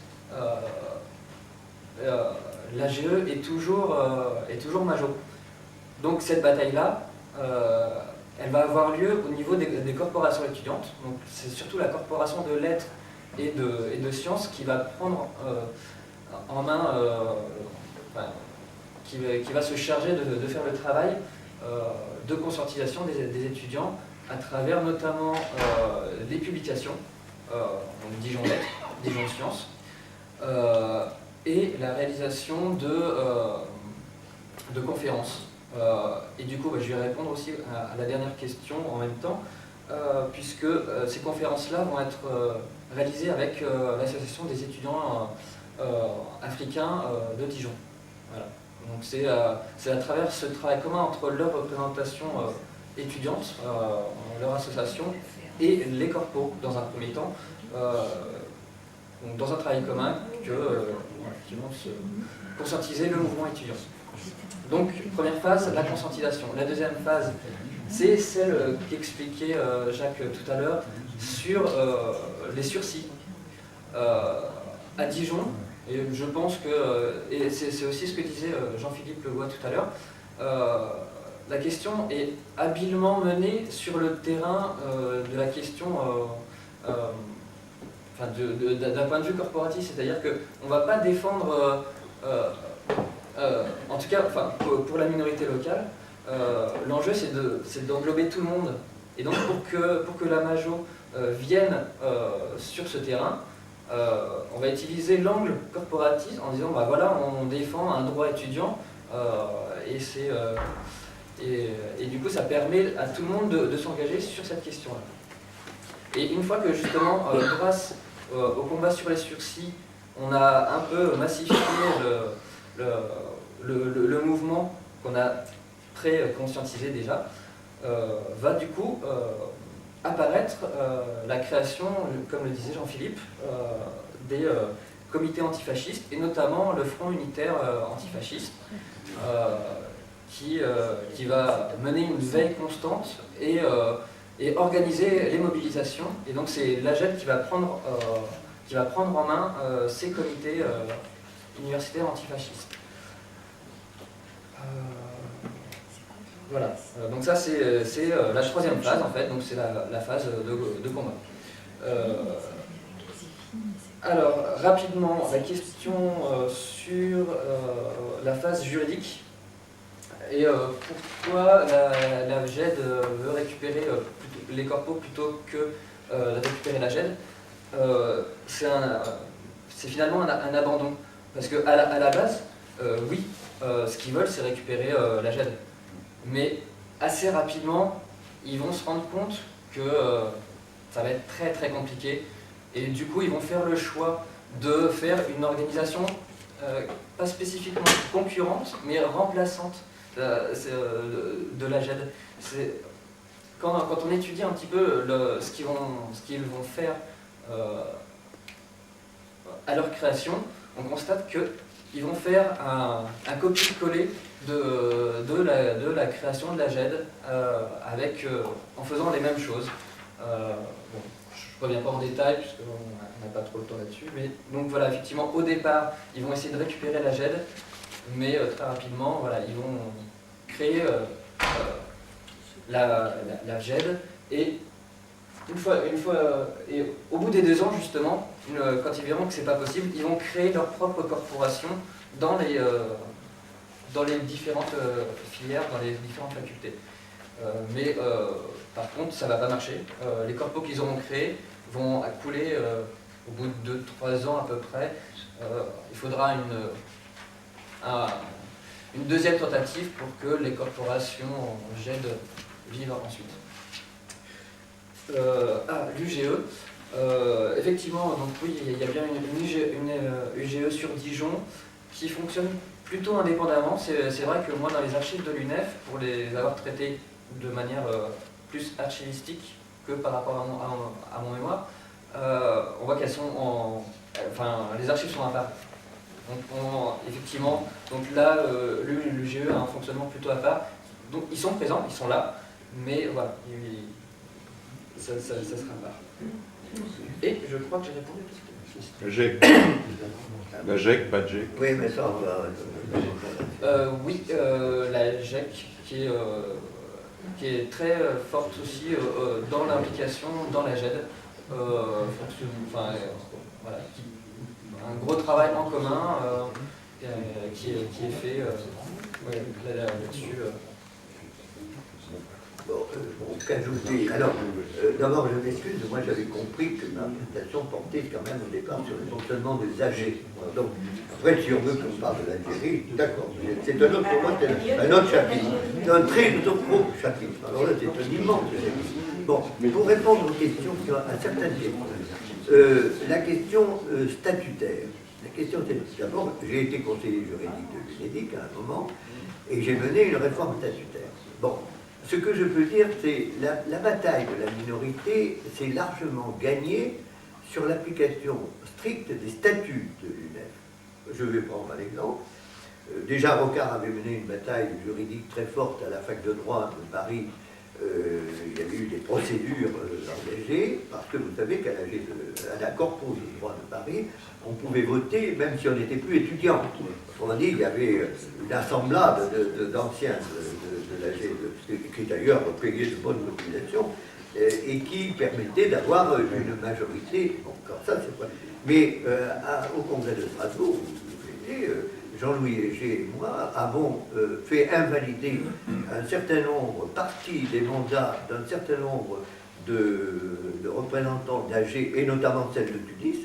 l'AGE est toujours major. Donc cette bataille-là, elle va avoir lieu au niveau des corporations étudiantes. Donc c'est surtout la corporation de lettres et de sciences qui va prendre en main, qui va se charger de faire le travail de conscientisation des étudiants à travers notamment des publications, donc Dijon Lettres, Dijon Sciences, et la réalisation de conférences. Et du coup, je vais répondre aussi à la dernière question en même temps, puisque ces conférences-là vont être réalisées avec l'association des étudiants africains de Dijon. Voilà. Donc c'est à travers ce travail commun entre leur représentation étudiante, leur association, et les corpos, dans un premier temps, donc dans un travail commun, qui vont se conscientiser le mouvement étudiant. Donc, première phase, la conscientisation. La deuxième phase, c'est celle qu'expliquait Jacques tout à l'heure sur les sursis. À Dijon, et je pense que, et c'est aussi ce que disait Jean-Philippe Legoy tout à l'heure, la question est habilement menée sur le terrain de la question, d'un point de vue corporatiste, c'est-à-dire qu'on ne va pas défendre, en tout cas pour la minorité locale, l'enjeu c'est d'englober tout le monde. Et donc pour que la Majo vienne sur ce terrain, on va utiliser l'angle corporatiste en disant voilà, on défend un droit étudiant, et du coup ça permet à tout le monde de s'engager sur cette question-là. Et une fois que justement, grâce au combat sur les sursis, on a un peu massifié le mouvement qu'on a pré-conscientisé déjà, va du coup apparaître la création, comme le disait Jean-Philippe, des comités antifascistes, et notamment le Front unitaire antifasciste, qui va mener une veille constante et organiser les mobilisations. Et donc c'est l'AGED qui va prendre en main ces comités universitaires antifascistes. Voilà, donc ça c'est la troisième phase en fait, donc c'est la phase de combat. Alors, rapidement, la question sur la phase juridique et pourquoi la GED veut récupérer les corpos plutôt que de récupérer la GED. C'est finalement un abandon. Parce qu'à la base, oui, ce qu'ils veulent, c'est récupérer la GED. Mais assez rapidement, ils vont se rendre compte que ça va être très très compliqué. Et du coup, ils vont faire le choix de faire une organisation pas spécifiquement concurrente, mais remplaçante de la GED. quand on étudie un petit peu ce qu'ils vont faire à leur création, on constate qu'ils vont faire un copier-coller de la création de la GED en faisant les mêmes choses. Bon, je ne reviens pas en détail puisqu'on n'a pas trop le temps là-dessus, mais donc voilà, effectivement, au départ, ils vont essayer de récupérer la GED, mais très rapidement, voilà, ils vont créer la GED, et et au bout des 2 ans, justement, quand ils verront que c'est pas possible, ils vont créer leur propre corporation dans les différentes filières, dans les différentes facultés. Mais par contre, ça ne va pas marcher. Les corpos qu'ils auront créés vont couler au bout de 2-3 ans à peu près. Il faudra une deuxième tentative pour que les corporations GED vivent ensuite. L'UGE. Effectivement, donc oui, il y a bien une UGE sur Dijon qui fonctionne plutôt indépendamment. C'est vrai que moi, dans les archives de l'UNEF, pour les avoir traités de manière plus archivistique que par rapport à mon mémoire, on voit qu'elles sont les archives sont à part. Donc effectivement, donc là, l'UGE a un fonctionnement plutôt à part. Donc ils sont présents, ils sont là, mais voilà, ça sera à part. Et je crois que j'ai répondu à cette question. La GEC, pas de GEC. Oui, mais ça, oui, la GEC qui est très forte aussi dans l'implication dans la GED. Voilà, un gros travail en commun qui est fait là-dessus. Qu'ajouter? Alors, d'abord, je m'excuse, moi j'avais compris que ma présentation portait quand même au départ sur le fonctionnement des AG. Donc, après, si on veut qu'on parle de l'Algérie, d'accord, c'est un autre chapitre, un très gros chapitre. Alors là, c'est un immense chapitre. Bon, pour répondre aux questions, à certaines questions, la question statutaire. La question statutaire. D'abord, j'ai été conseiller juridique de l'UNEDIC à un moment, et j'ai mené une réforme statutaire. Bon. Ce que je peux dire, c'est la bataille de la minorité s'est largement gagnée sur l'application stricte des statuts de l'UNEF. Je vais prendre un exemple. Déjà, Rocard avait mené une bataille juridique très forte à la fac de droit de Paris. Il y avait eu des procédures engagées, parce que vous savez qu'à la Corpo du droit de Paris, on pouvait voter même si on n'était plus étudiant. On a dit qu'il y avait une assemblade d'anciens de l'AG, qui d'ailleurs payait de bonnes populations, et qui permettait d'avoir une majorité. Bon, ça c'est pas. Mais au Congrès de Strasbourg, Jean-Louis Léger et moi avons fait invalider un certain nombre, partie des mandats d'un certain nombre de représentants d'AG, et notamment celle de Tunis,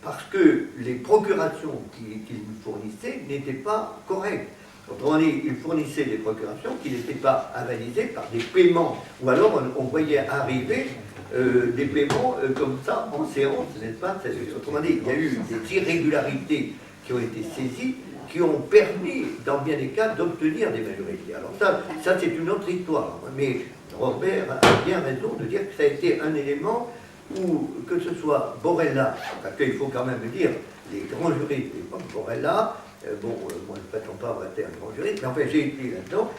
parce que les procurations qu'ils nous fournissaient n'étaient pas correctes. Autrement dit, ils fournissaient des procurations qui n'étaient pas avalisées par des paiements, ou alors on voyait arriver des paiements comme ça en séance, n'est-ce pas? Autrement dit, il y a eu des irrégularités qui ont été saisies, qui ont permis, dans bien des cas, d'obtenir des majorités. Alors ça c'est une autre histoire, mais Robert a bien raison de dire que ça a été un élément où, que ce soit Borella, parce qu'il faut quand même dire, les grands juristes, Borella, moi je ne prétends pas avoir été un grand juriste, mais enfin j'ai été là-dedans,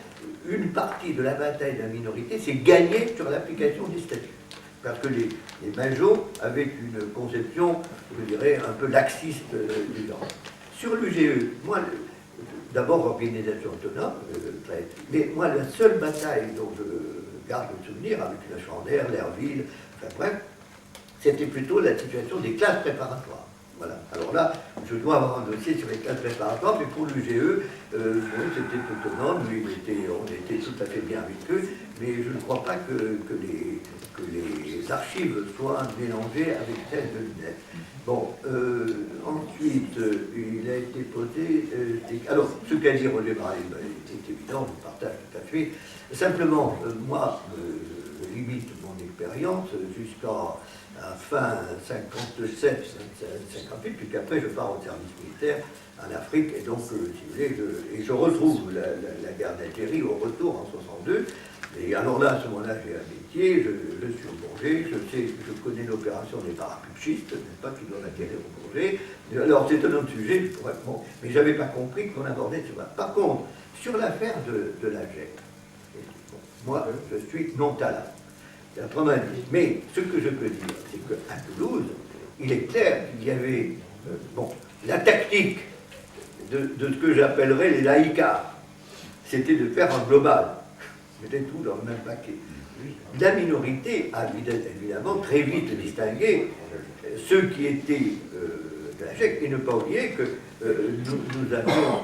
une partie de la bataille de la minorité s'est gagnée sur l'application des statuts. Parce que les majos avaient une conception, je dirais, un peu laxiste du genre. Sur l'UGE, moi, d'abord organisation autonome, mais moi la seule bataille dont je garde le souvenir, avec la Chandère, l'Herville, enfin bref, c'était plutôt la situation des classes préparatoires. Voilà. Alors là, je dois avoir un dossier sur les classes préparatoires, mais pour l'UGE, c'était autonome, on était tout à fait bien avec eux, mais je ne crois pas que les archives soient mélangées avec celles de l'UNEF. Bon, ensuite, il a été posé... alors, ce qu'a dit Roger Marais, c'est évident, je partage tout à fait. Simplement, moi, je limite mon expérience jusqu'à fin 57, 58, puis qu'après je pars au service militaire en Afrique, et donc, si vous voulez, je retrouve la guerre d'Algérie au retour en 62, Et alors là, à ce moment-là, j'ai un métier, je suis au Bourget, je connais l'opération des parapuchistes, n'est-ce pas, qui doivent atterrir au Bourget. Alors c'est un autre sujet, bon, mais je n'avais pas compris qu'on abordait ce débat. Par contre, sur l'affaire de la GEC, bon, moi, je suis non talent. Autrement dit, mais ce que je peux dire, c'est qu'à Toulouse, il est clair qu'il y avait, bon, la tactique de ce que j'appellerais les laïcards, c'était de faire un global. C'était tout dans le même paquet. La minorité a évidemment très vite distingué ceux qui étaient de la GEC, et ne pas oublier que nous avions,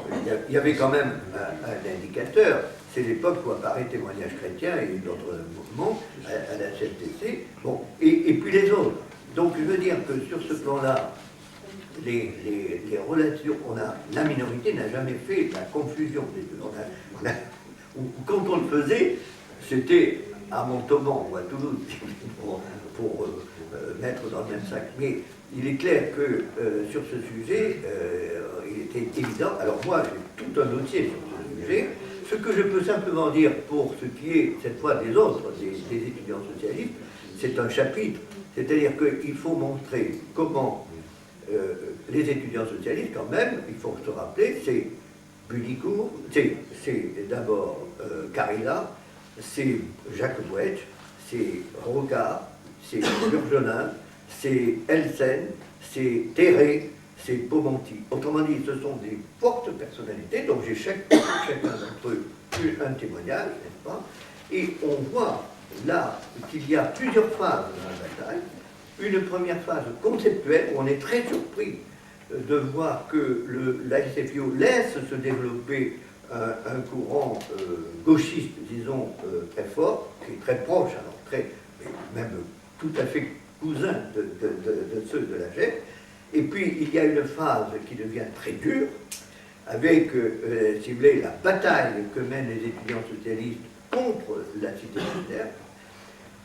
il y avait quand même un indicateur, c'est l'époque où apparaît Témoignage chrétien et d'autres mouvements à la CFTC, bon, et puis les autres. Donc je veux dire que sur ce plan-là, les relations, la minorité n'a jamais fait la confusion des deux. Quand on le faisait, c'était à Montauban ou à Toulouse pour mettre dans le même sac. Mais il est clair que sur ce sujet, il était évident. Alors moi, j'ai tout un dossier sur ce sujet. Ce que je peux simplement dire pour ce qui est, cette fois, des autres, des étudiants socialistes, c'est un chapitre. C'est-à-dire qu'il faut montrer comment les étudiants socialistes, quand même, il faut se rappeler, c'est Budicourt, c'est d'abord Carilla, c'est Jacques Bouetch, c'est Rocard, c'est Burgenin, c'est Elsen, c'est Terré, c'est Beaumonti. Autrement dit, ce sont des fortes personnalités, donc j'ai chacun d'entre eux un témoignage, n'est-ce pas? Et on voit là qu'il y a plusieurs phases dans la bataille. Une première phase conceptuelle, où on est très surpris de voir que la SFIO laisse se développer un courant gauchiste, disons, très fort, qui est très proche, alors même tout à fait cousin de ceux de la GEC. Et puis, il y a une phase qui devient très dure, avec, si vous voulez, la bataille que mènent les étudiants socialistes contre la cité militaire,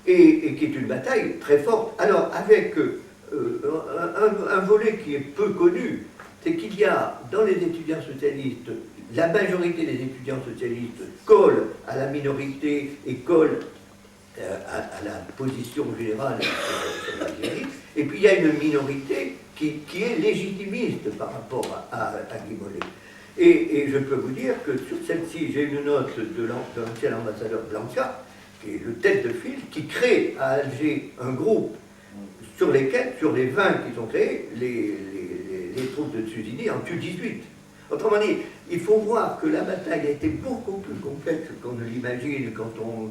et qui est une bataille très forte. Alors, avec un volet qui est peu connu, c'est qu'il y a dans les étudiants socialistes, la majorité des étudiants socialistes colle à la minorité et colle à la position générale sur l'Algérie, et puis il y a une minorité qui est légitimiste par rapport à Guy Mollet. Et je peux vous dire que sur celle-ci, j'ai une note de l'ancien ambassadeur Blanca, qui est le tête de file, qui crée à Alger un groupe sur les 20 qui sont créés, les troupes de Tsuzini en tuent 18. Autrement dit, il faut voir que la bataille a été beaucoup plus complexe qu'on ne l'imagine quand on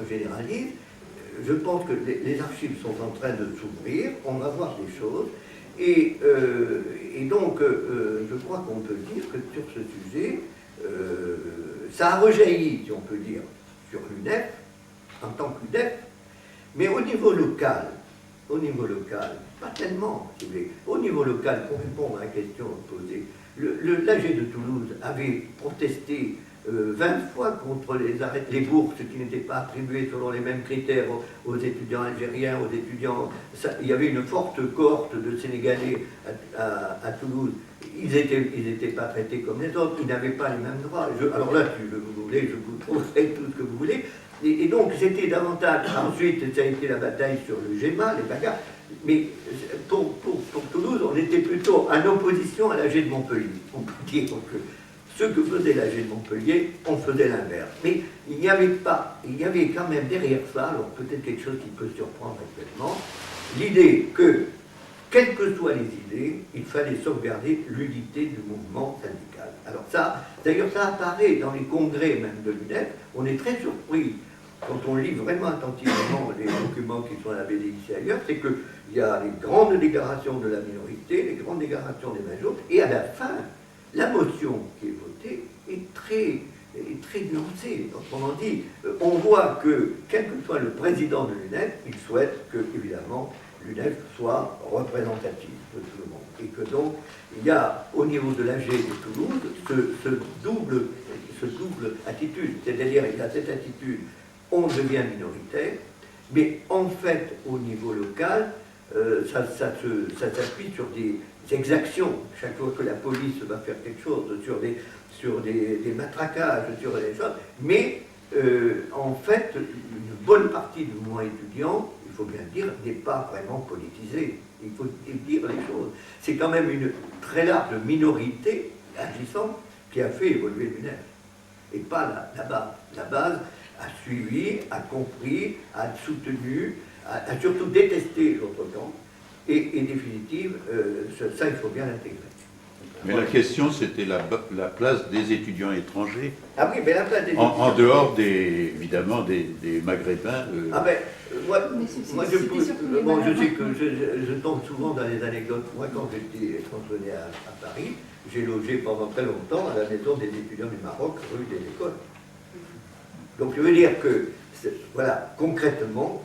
généralise. Je pense que les archives sont en train de s'ouvrir, on va voir des choses, et donc je crois qu'on peut dire que sur ce sujet, ça a rejailli, si on peut dire, sur l'UNEF, en tant qu'UNEF, mais au niveau local, pas tellement, si vous voulez. Au niveau local, pour répondre à la question posée, l'AG de Toulouse avait protesté 20 fois contre les bourses qui n'étaient pas attribuées selon les mêmes critères aux étudiants algériens, aux étudiants... il y avait une forte cohorte de Sénégalais à Toulouse. Ils n'étaient pas traités comme les autres, ils n'avaient pas les mêmes droits. Alors là, si vous voulez, je vous trouverai tout ce que vous voulez. Et donc, c'était davantage... Ensuite, ça a été la bataille sur le GEMA, les bagarres. Mais pour Toulouse, on était plutôt en opposition à l'AG de Montpellier. On peut dire que ce que faisait l'AG de Montpellier, on faisait l'inverse. Mais il n'y avait quand même derrière ça, alors peut-être quelque chose qui peut surprendre actuellement, l'idée que, quelles que soient les idées, il fallait sauvegarder l'unité du mouvement syndical. Alors ça, d'ailleurs, ça apparaît dans les congrès même de l'UNEF. On est très surpris quand on lit vraiment attentivement les documents qui sont à la BDIC et ailleurs, c'est qu'il y a les grandes déclarations de la minorité, les grandes déclarations des majorités, et à la fin, la motion qui est votée est très nuancée. Autrement dit, on voit que, quel que soit le président de l'UNEF, il souhaite que, évidemment, l'UNEF soit représentative de tout le monde. Et que donc, il y a au niveau de l'AG de Toulouse ce double attitude, c'est-à-dire il y a cette attitude, on devient minoritaire, mais en fait, au niveau local, ça s'appuie sur des exactions. Chaque fois que la police va faire quelque chose, sur des matraquages, sur des choses, mais en fait, une bonne partie du mouvement étudiant, il faut bien le dire, n'est pas vraiment politisé. Il faut dire les choses. C'est quand même une très large minorité agissante qui a fait évoluer l'UNEF, et pas la base. La base a suivi, a compris, a soutenu, a surtout détesté l'autre camp, et en définitive, ça, il faut bien l'intégrer. Mais la question, c'était la place des étudiants étrangers. Ah oui, mais la place des étudiants en dehors, évidemment, des Maghrébins. Ah ben, moi je sais que je tombe souvent dans les anecdotes. Moi, quand j'étais cantonné à Paris, j'ai logé pendant très longtemps à la maison des étudiants du Maroc, rue des Écoles. Donc je veux dire que, voilà, concrètement,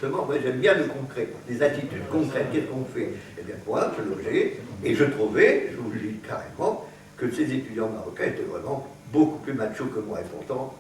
moi j'aime bien le concret, les attitudes concrètes, qu'est-ce qu'on fait? Eh bien moi, je logeais, et je trouvais, je vous le dis carrément, que ces étudiants marocains étaient vraiment beaucoup plus machos que moi, et pourtant...